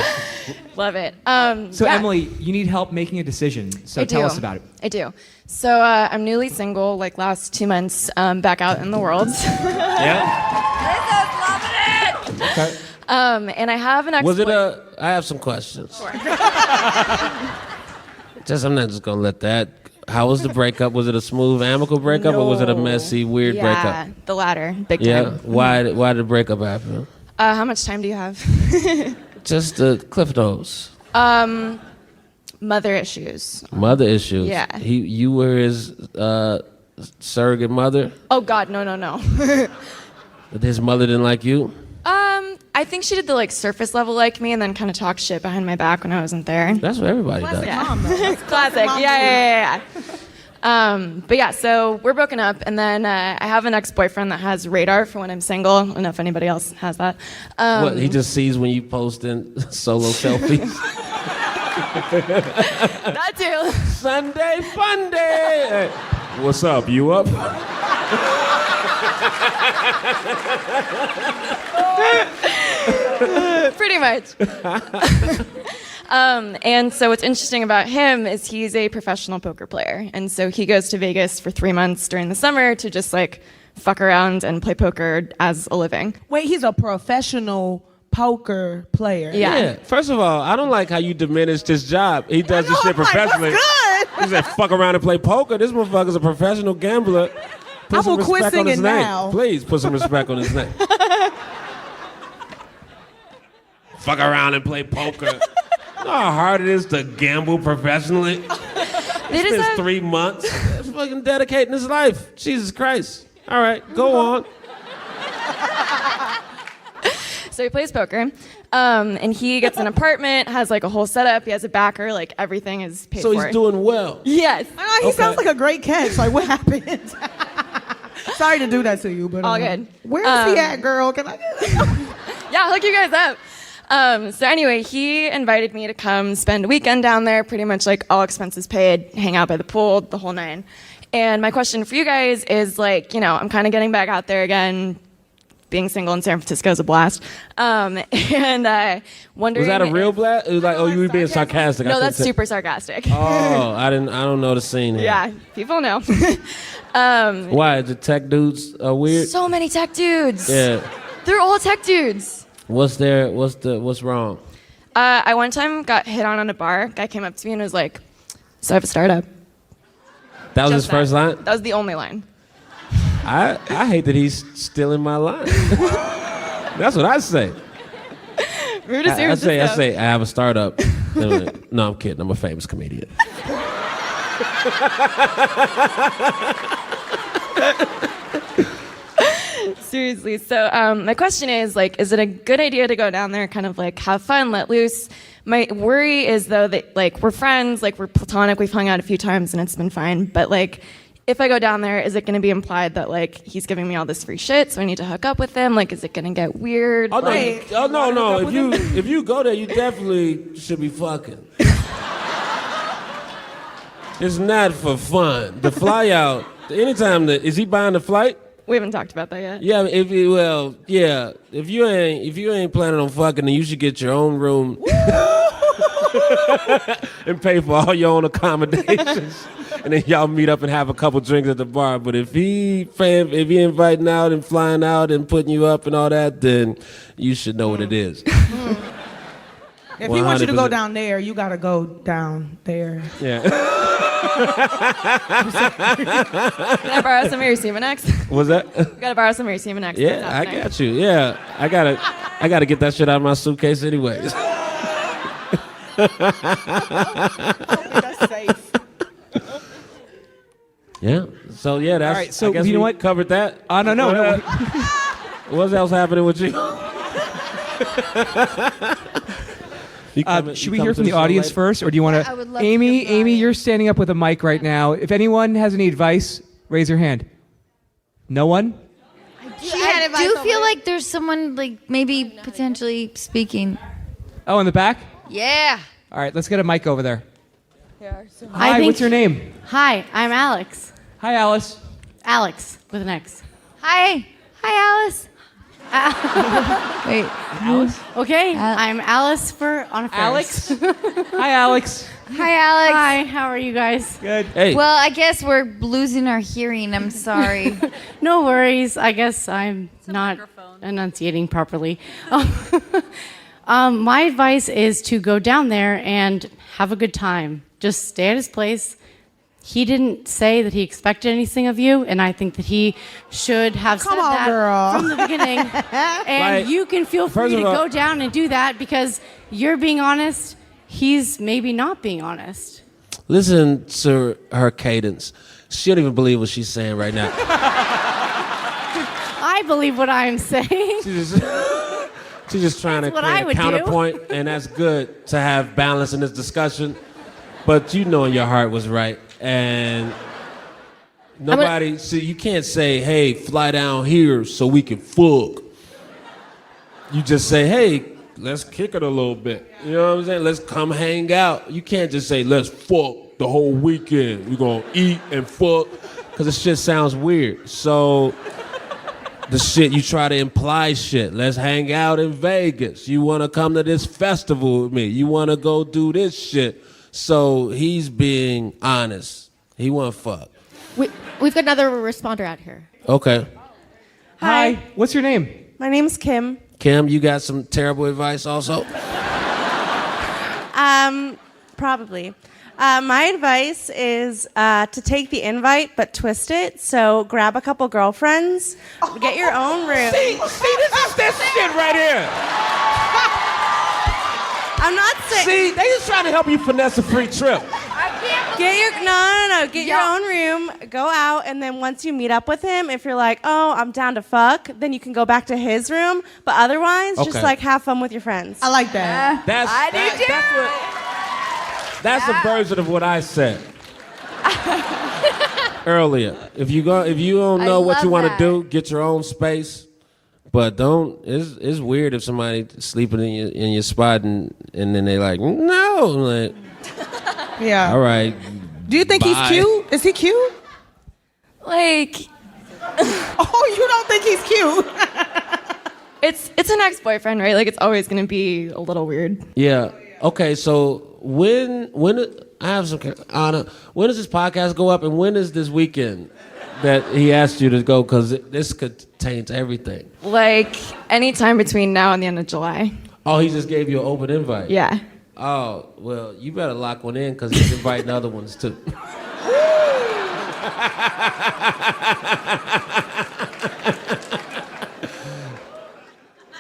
Love it. So Emily, you need help making a decision. So tell us about it. I do. So I'm newly single, like last 2 months, back out in the world. Yeah. Lizzo's loving it. Okay. And I have an ex-boyfriend. I have some questions. Sure. I'm not just gonna let that. How was the breakup? Was it a smooth, amicable breakup, or was it a messy, weird breakup? Yeah, the latter, big Yeah. time. Why did the breakup happen? How much time do you have? Just the cliff notes. Mother issues. Mother issues. Yeah. You were his surrogate mother. Oh God, no. But his mother didn't like you. I think she did the surface level like me, and then kind of talked shit behind my back when I wasn't there. That's what everybody does. Classic. Yeah. But yeah, so we're broken up, and then I have an ex-boyfriend that has radar for when I'm single. I don't know if anybody else has that. What, he just sees when you post in solo selfies? That too. Sunday fun day. Hey, what's up? You up? Pretty much. And so what's interesting about him is he's a professional poker player. And so he goes to Vegas for 3 months during the summer to just fuck around and play poker as a living. Wait, he's a professional poker player. Yeah. First of all, I don't like how you diminish this job. He does this shit professionally. What's good? He said, fuck around and play poker. This motherfucker's a professional gambler. Put I some will quit respect on his singing name. now. Please put some respect on his name. Fuck around and play poker. You know how hard it is to gamble professionally? They just Spends have, 3 months fucking dedicating his life. Jesus Christ. All right, go on. so he plays poker, and he gets an apartment, has a whole setup, he has a backer, everything is paid So for. he's doing well. Yes. He sounds like a great catch. What happened? Sorry to do that to you, but All good. Where's he at, girl? Can I get Yeah, I'll hook you guys up. So anyway, he invited me to come spend a weekend down there, pretty much all expenses paid, hang out by the pool, the whole nine. And my question for you guys is I'm kind of getting back out there again. Being single in San Francisco is a blast. And wondering. Was that a real blast? It was you were being sarcastic. No, that's super sarcastic. Oh, I don't know the scene here. Yeah, people know. Why? The tech dudes are weird? So many tech dudes. Yeah. They're all tech dudes. What's wrong? I one time got hit on a bar. Guy came up to me and was like, "So I have a startup." That was Just his first line? That was the only line. I hate that he's stealing my line. That's what I say. Rude as I say, I have a startup. No, I'm kidding. I'm a famous comedian. Seriously. So my question is, is it a good idea to go down there, kind of have fun, let loose? My worry is though that like we're friends, like we're platonic, we've hung out a few times and it's been fine. But like, if I go down there, is it going to be implied that like he's giving me all this free shit, so I need to hook up with him? Like, is it going to get weird? Oh no! If you go there, you definitely should be fucking. It's not for fun. The fly out. Anytime is he buying the flight? We haven't talked about that yet. Yeah, if you ain't planning on fucking, then you should get your own room and pay for all your own accommodations, and then y'all meet up and have a couple drinks at the bar. But if he inviting out and flying out and putting you up and all that, then you should know what it is. If he wants you to go down there, you gotta go down there. Yeah. Can I borrow some of your Semenex? What's that? You gotta borrow some of your Semenex. Yeah, I got you. Yeah, I gotta get that shit out of my suitcase anyways. That's safe. Yeah. So yeah, that's. All right, so I guess you know we what? Covered that. No. What else happening with you? Should we hear from the audience first, or do you want I would to? love to Amy, hear from the audience. you're standing up with a mic right now. If anyone has any advice, raise your hand. No one? I do feel like there's someone like maybe potentially speaking. Oh, in the back? Yeah. All right, let's get a mic over there. I Hi, think- what's your name? Hi, I'm Alex. Hi, Alice. Alex with an X. Hi, Alice. Wait. Alice? Okay, I'm Alice on a Faris. Alex? Hi, Alex. Hi, Alex. Hi, how are you guys? Good. Hey. Well, I guess we're losing our hearing. I'm sorry. No worries. I guess I'm not enunciating properly. My advice is to go down there and have a good time. Just stay at his place. He didn't say that he expected anything of you, and I think that he should have said that from the beginning. And you can feel free to go down and do that because you're being honest. He's maybe not being honest. Listen to her cadence. She don't even believe what she's saying right now. I believe what I'm saying. She's just trying to That's what I create a would do. counterpoint, and that's good to have balance in this discussion. But you know in your heart was right. And nobody, see, you can't say, hey, fly down here so we can fuck. You just say, hey, let's kick it a little bit. You know what I'm saying? Let's come hang out. You can't just say, let's fuck the whole weekend. We're going to eat and fuck, because the shit sounds weird. So the shit, you try to imply shit. Let's hang out in Vegas. You want to come to this festival with me. You want to go do this shit. So he's being honest. He want to fuck. We've got another responder out here. Okay. Hi. What's your name? My name's Kim. Kim, you got some terrible advice also? Probably. My advice is to take the invite but twist it. So grab a couple girlfriends, get your own room. See, this is this shit right here. I'm not saying. See, they just trying to help you finesse a free trip. Get your own room, go out, and then once you meet up with him, if you're like, oh, I'm down to fuck, then you can go back to his room. But otherwise, just like have fun with your friends. I like that. That's a version of what I said earlier. If you don't know what you want to do, get your own space. But don't. It's weird if somebody sleeping in your spot and then they like no. Like, Yeah. all right. Do you think he's cute? Is he cute? Like, Oh, you don't think he's cute? it's an ex-boyfriend, right? Like, it's always gonna be a little weird. Yeah. Okay. So when I have some Anna, when does this podcast go up, and when is this weekend that he asked you to go? Because this contains everything. Like, anytime between now and the end of July. Oh, he just gave you an open invite. Yeah. Oh, well, you better lock one in because he's inviting other ones too.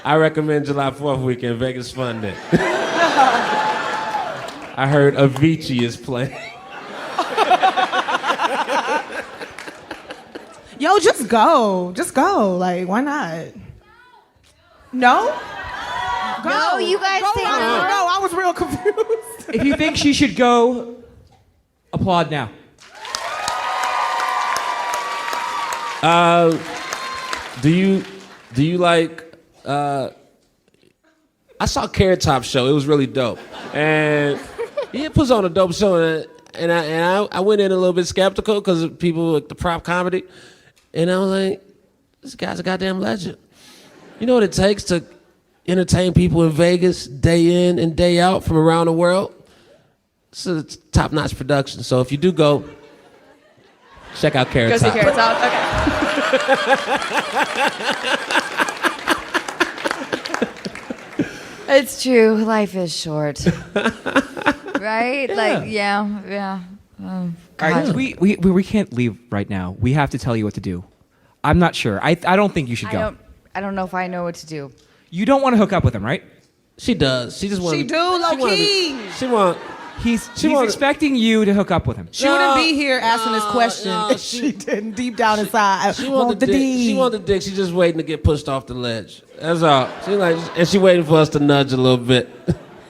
I recommend July 4th weekend, Vegas Fun Day. I heard Avicii is playing. Yo, just go. Just go. Like, why not? No? Go. No, you guys go think on. no? No, I was real real confused. If you think she should go, applaud now. Do you like? I saw Carrot Top's show. It was really dope, and he puts on a dope show. And I went in a little bit skeptical because of people with the prop comedy, and I was like, this guy's a goddamn legend. You know what it takes to entertain people in Vegas day in and day out from around the world? It's top-notch production. So if you do go, check out Carrot Top. Go see Carrot Top. Okay. It's true. Life is short. Right? Yeah. Like, yeah. All right, we can't leave right now. We have to tell you what to do. I'm not sure. I don't think you should go. I don't know if I know what to do. You don't want to hook up with him, right? She does. She just wants. She do, low-key. He's expecting you to hook up with him. She wouldn't be here asking this question if she didn't deep down inside. She want the dick. She want the dick. She's just waiting to get pushed off the ledge. That's all. She waiting for us to nudge a little bit,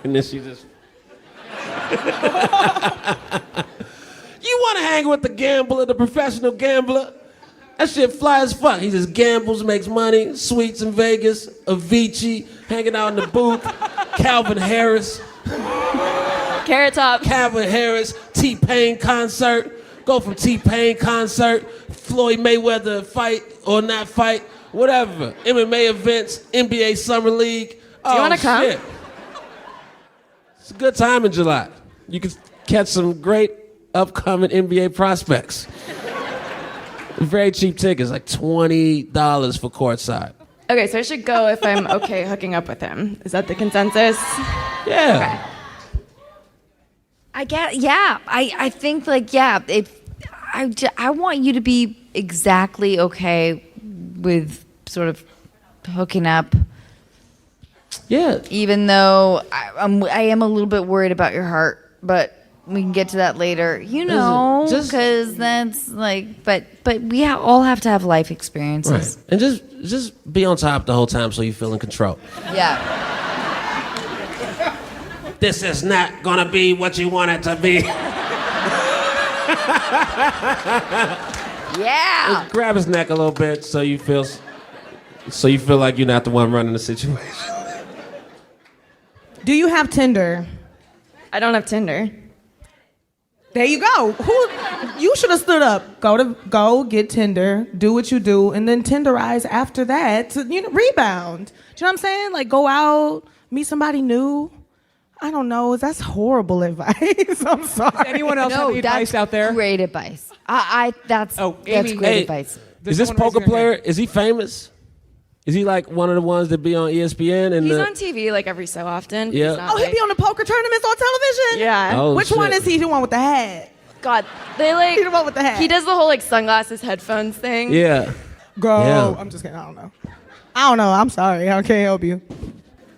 and then she just. You want to hang with the gambler, the professional gambler? That shit fly as fuck. He just gambles, makes money, suites in Vegas, Avicii, hanging out in the booth, Calvin Harris. Carrot Top. Calvin Harris, T-Pain concert. Go from T-Pain concert, Floyd Mayweather fight or not fight, whatever. MMA events, NBA Summer League. Do you want to come? Shit. It's a good time in July. You can catch some great upcoming NBA prospects. Very cheap tickets, like $20 for courtside. Okay, so I should go if I'm okay hooking up with him. Is that the consensus? Yeah. Okay. I think like, I want you to be exactly okay with sort of hooking up. Yeah. Even though I am a little bit worried about your heart, but we can get to that later. You know, because that's like, but we all have to have life experiences. Right. And just be on top the whole time so you feel in control. Yeah. This is not gonna be what you want it to be. Yeah. Just grab his neck a little bit so you feel like you're not the one running the situation. Do you have Tinder? I don't have Tinder. There you go. You should have stood up. Go get Tinder, do what you do, and then Tenderize after that to rebound. Do you know what I'm saying? Like go out, meet somebody new. I don't know. That's horrible advice. I'm sorry. Does anyone else have any advice out there? Great advice. That's great advice. Is this poker player? Is he famous? Is he like one of the ones that be on ESPN? And He's on TV like every so often. Yeah. He be on the poker tournaments on television? Yeah. Oh, Which one is he? The one with the hat? God, they like. He the one with the hat. He does the whole like sunglasses, headphones thing. Yeah. Go. Yeah. I'm just kidding. I don't know. I'm sorry. I can't help you.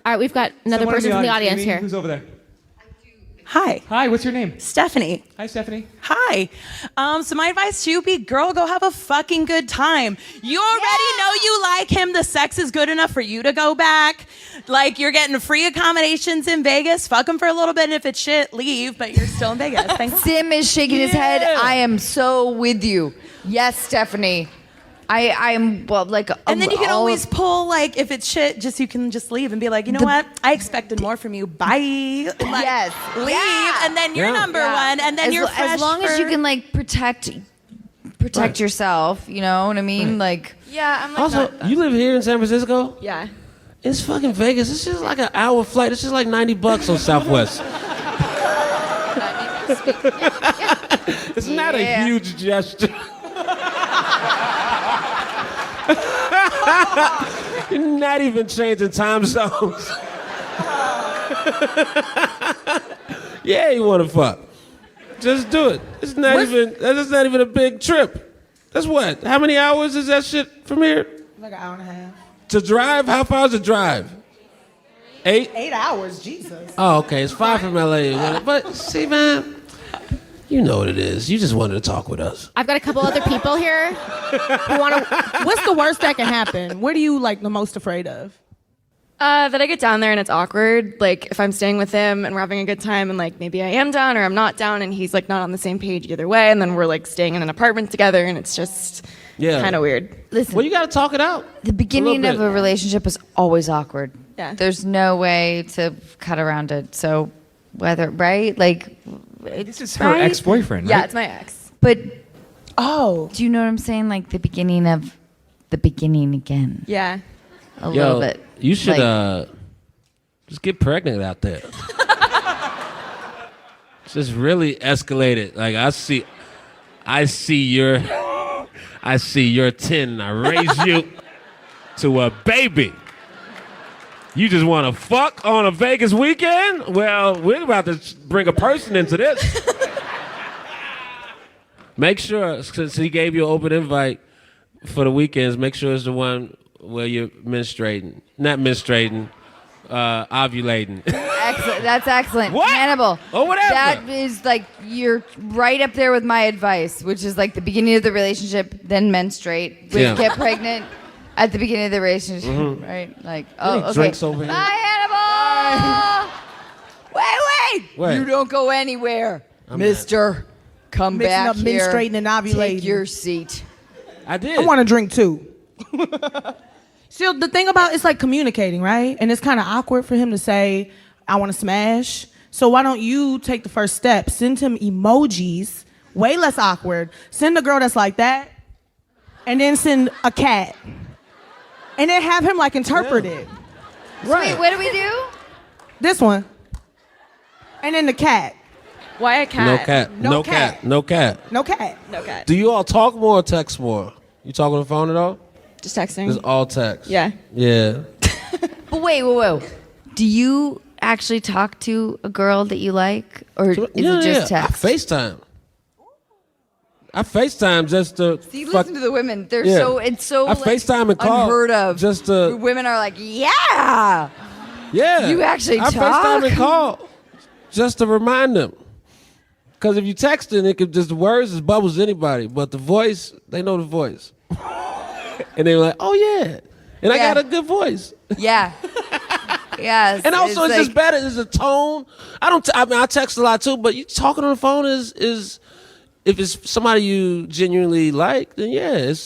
All right, we've got another Someone person from the audience Amy, here. Who's over there? Hi. Hi, what's your name? Stephanie. Hi, Stephanie. Hi. So my advice to you be, girl, go have a fucking good time. You already know you like him. The sex is good enough for you to go back. Like, you're getting free accommodations in Vegas. Fuck him for a little bit, and if it's shit, leave, but you're still in Vegas. Thanks. Sim is shaking his head. I am so with you. Yes, Stephanie. I am, well, like... And then you can always pull, like, if it's shit, you can just leave and be like, you know what? I expected more from you. Bye. Like, yes. Leave, Yeah. and then you're number one, and then you're fresh as long as you can, like, protect yourself, you know what I mean? Like... Yeah, I'm like Also, you live here in San Francisco? Yeah. It's fucking Vegas. It's just like an hour flight. It's just like $90 on Southwest. It's not a huge gesture. You're not even changing time zones. Yeah, you want to fuck. Just do it. That's not even a big trip. That's what? How many hours is that shit from here? Like an hour and a half. To drive? How far is the drive? 8? 8 hours, Jesus. Oh, okay. It's 5 from LA. But see, man, you know what it is. You just wanted to talk with us. I've got a couple other people here who want to. What's the worst that can happen? What are you like the most afraid of? That I get down there and it's awkward. Like if I'm staying with him and we're having a good time and like maybe I am down or I'm not down and he's like not on the same page either way, and then we're like staying in an apartment together and it's just kind of weird. Listen, Well, you got to talk it out. the beginning a of bit. a relationship is always awkward. Yeah. There's no way to cut around it. So whether, right? Like, This is her ex-boyfriend, Yeah, right? it's my ex. But Oh. do you know what I'm saying? Like the beginning of the beginning again. Yeah. A little bit. You should Like- just get pregnant out there. Just really escalate it. Like I see your 10 and I raise you to a baby. You just want to fuck on a Vegas weekend? Well, we're about to bring a person into this. Make sure, since he gave you an open invite for the weekends, make sure it's the one where you're menstruating. Not menstruating, ovulating. Excellent. That's excellent. What? Hannibal. Oh, whatever. That is like, you're right up there with my advice, which is like the beginning of the relationship, then menstruate. Yeah. Get pregnant at the beginning of the relationship, right? Like, oh, Any okay. drinks over here? Bye, Hannibal! Wait. Wait. You don't go anywhere, mister. Come Mixing back up here. menstruating and ovulating. Take your seat. I did. I want to drink too. So the thing about it's like communicating, right? And it's kind of awkward for him to say, I want to smash. So why don't you take the first step? Send him emojis, way less awkward. Send a girl that's like that, and then send a cat. And then have him like interpret it. Wait, what do we do? This one. And then the cat. Why a cat? No cat. No No cat. cat. No cat. No cat. No cat. Do you all talk more or text more? You talk on the phone at all? Just texting. It's all text. Yeah. Yeah. But wait. Do you actually talk to a girl that you like, or is it just text? I FaceTime just to. See, fuck- listen to the women. They're Yeah. it's so I like, FaceTime and call. unheard of. Just to. Women are like, yeah. Yeah. You actually I talk? FaceTime and call just to remind them. Because if you texting, it could just the words is bubbles to anybody, but the voice, they know the voice. And they're like, oh yeah. And I Yeah. got a good voice. Yeah. Yes. And also, it's like, just better. It's a tone. I text a lot too, but you talking on the phone is if it's somebody you genuinely like, then yeah, it's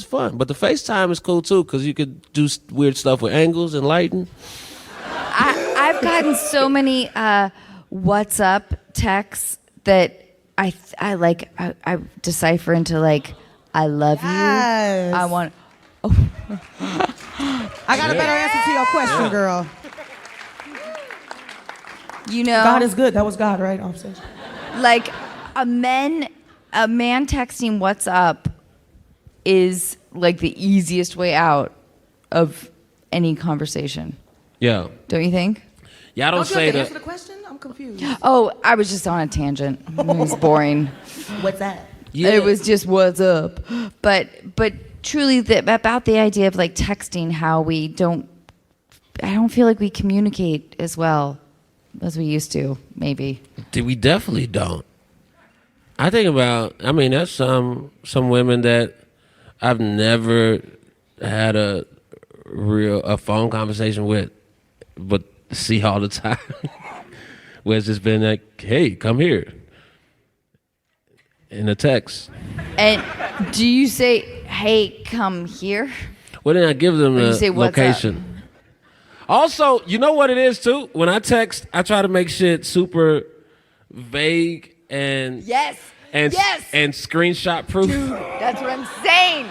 fun. But the FaceTime is cool too because you could do weird stuff with angles and lighting. I've gotten so many "What's up" texts that I decipher into like, I love you. Yes. I want. I got a better answer to your question, girl. You know, God is good. That was God, right? I'm saying. like a man texting "What's up" is like the easiest way out of any conversation. Yeah. Don't you think? Yeah, I don't Don't you say have to that. answer the question? I'm confused. Oh, I was just on a tangent. It was boring. What's that? Yeah. It was just "What's up," but truly about the idea of like texting, how I don't feel like we communicate as well as we used to. Maybe. We definitely don't. I think there's some women that I've never had a phone conversation with, but see all the time. Where it's just been like, hey, come here. In a text. And do you say, "Hey, come here"? Well, then I give them Or you the say, "What's location. Also, you know what it is too? When I text, I try to make shit super vague and Yes. and Yes. and screenshot proof. Dude, that's what I'm saying.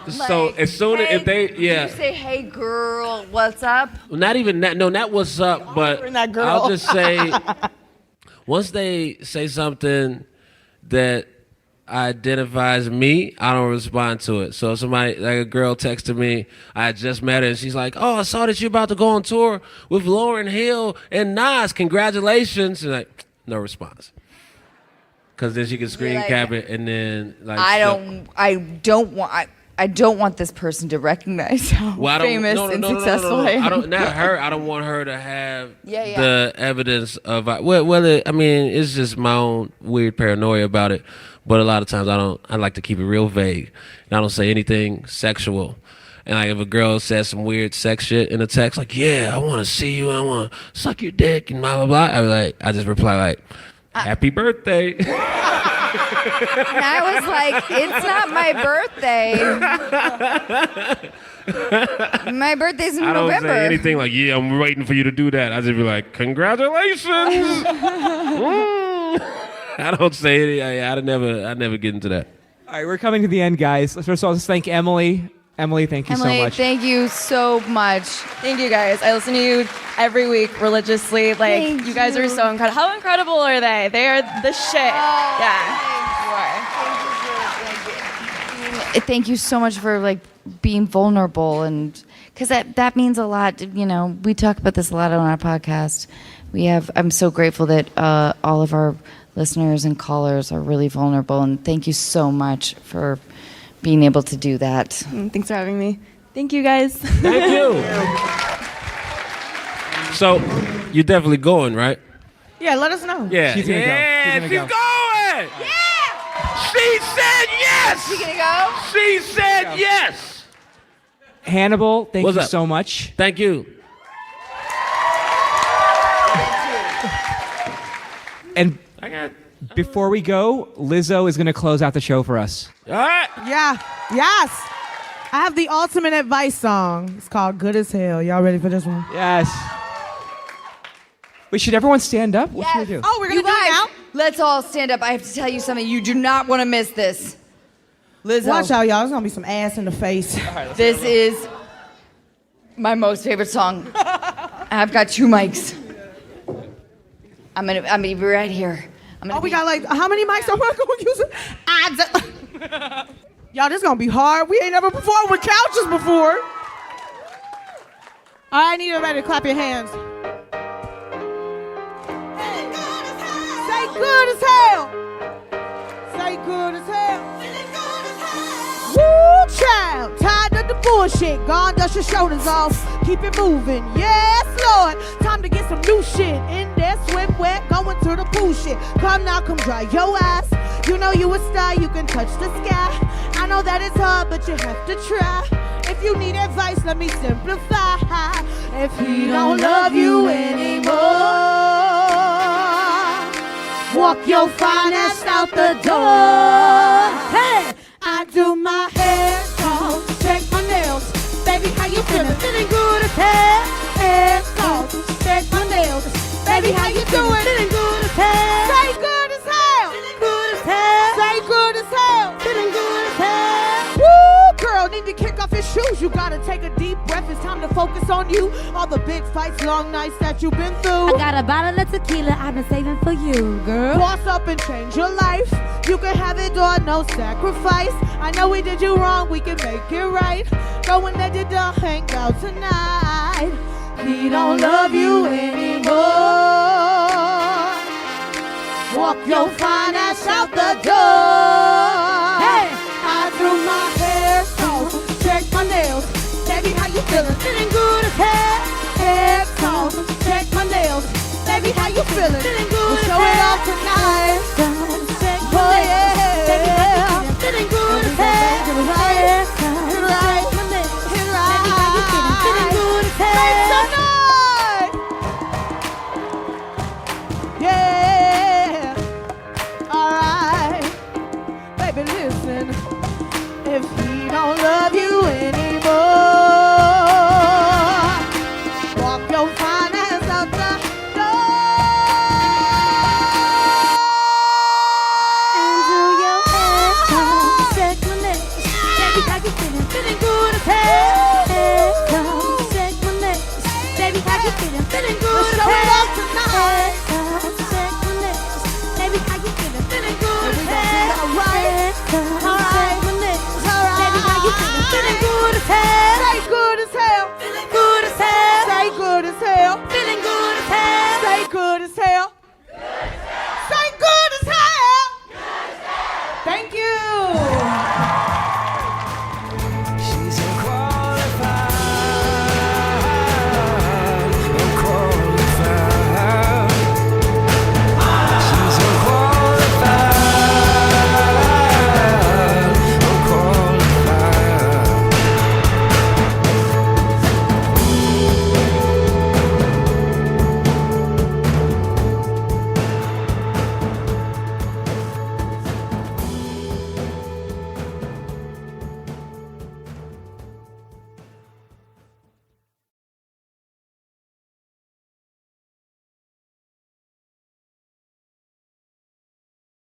So Like, as soon hey, as if you say, "Hey, girl, what's up?" not even that. No, not what's up, but that girl. I'll just say once they say something that identifies me, I don't respond to it. So if somebody, like a girl texted me, I had just met her and she's like, oh, I saw that you're about to go on tour with Lauryn Hill and Nas. Congratulations. And like, no response. Because then she can screen like, cap it and then like I don't want this person to recognize how famous and successful I am. I don't. Not her. I don't want her to have Yeah. the evidence of. It's just my own weird paranoia about it. But a lot of times I like to keep it real vague. And I don't say anything sexual. And like if a girl says some weird sex shit in a text, like, yeah, I want to see you, I want to suck your dick and blah blah blah, I just reply like, happy birthday. And I was like, it's not my birthday. My birthday's in November. I don't say anything like, yeah, I'm waiting for you to do that. I just be like, congratulations. I don't say it. I never get into that. All right, we're coming to the end, guys. First of all, let's thank Emily. Emily, thank you so much. Thank you so much. Thank you guys. I listen to you every week religiously. Like, you guys are so incredible. How incredible are they? They are the shit. Yeah. Thank you so much for like being vulnerable, and because that means a lot. You know, we talk about this a lot on our podcast. I'm so grateful that all of our listeners and callers are really vulnerable, and thank you so much for being able to do that. Thanks for having me. Thank you guys. Thank you. So you're definitely going, right? Yeah, let us know. Yeah. She's gonna go. She's going. Yeah. She said yes. You gonna go? She said yes. Hannibal, thank What's you up? so much. Thank you. And before we go, Lizzo is going to close out the show for us. All right. Yeah. Yes. I have the ultimate advice song. It's called Good as Hell. Y'all ready for this one? Yes. Wait, should everyone stand up? What should we do? Oh, we're going You to do it guys, now? let's all stand up. I have to tell you something. You do not want to miss this. Lizzo. Watch out, y'all. There's going to be some ass in the face. This is my most favorite song. I've got 2 mics. I'm gonna be right here. We got like, how many mics am I going to use? Y'all, this is going to be hard. We ain't never performed with couches before. All right, I need everybody to clap your hands. Say good as hell. Say good as hell. Woo, child. Tired of the bullshit. Gone, dust your shoulders off. Keep it moving. Yes, Lord. Time to get some new shit. In there, swim wet, going to the pool shit. Come now, come dry your ass. You know you a star, you can touch the sky. I know that it's hard, but you have to try. If you need advice, let me simplify. If he don't love you anymore, walk your fine ass out the door. Hey, I do my hair, calls, check my nails. Baby, how you feeling? Feeling good as hell. Hair, calls, check my nails. Baby, how you doing? Feeling good as hell. Say good as hell. Feeling good as hell. Say good as hell. Feeling good as hell. Woo, girl, need to kick off your shoes. You gotta take a deep breath. It's time to focus on you. All the big fights, long nights that you've been through. I got a bottle of tequila I've been saving for you, girl. Boss up and change your life. You can have it or no sacrifice. I know we did you wrong, we can make it right. Go and let it all hang out tonight. He don't love you anymore. Walk your fine ass out the door. Hey, I do my hair, calls, check my nails. Baby, how you feeling? Feeling good as hell. Hair, calls, check my nails. Baby, how you feeling? Feeling good as hell. We'll show it off tonight. Check my nails. Baby, how you feeling? Feeling good as hell. Hit right. Hit right. Hit right. Baby, how you feeling? Feeling good as hell. Make some noise. Yeah. All right. Baby, listen. If he don't love you anymore, walk your fine ass out the door. And do your hair, calls, check my nails. Baby, how you feeling? Feeling good as hell. Hair, calls, check my nails. Baby, how you feeling? Feeling good as hell.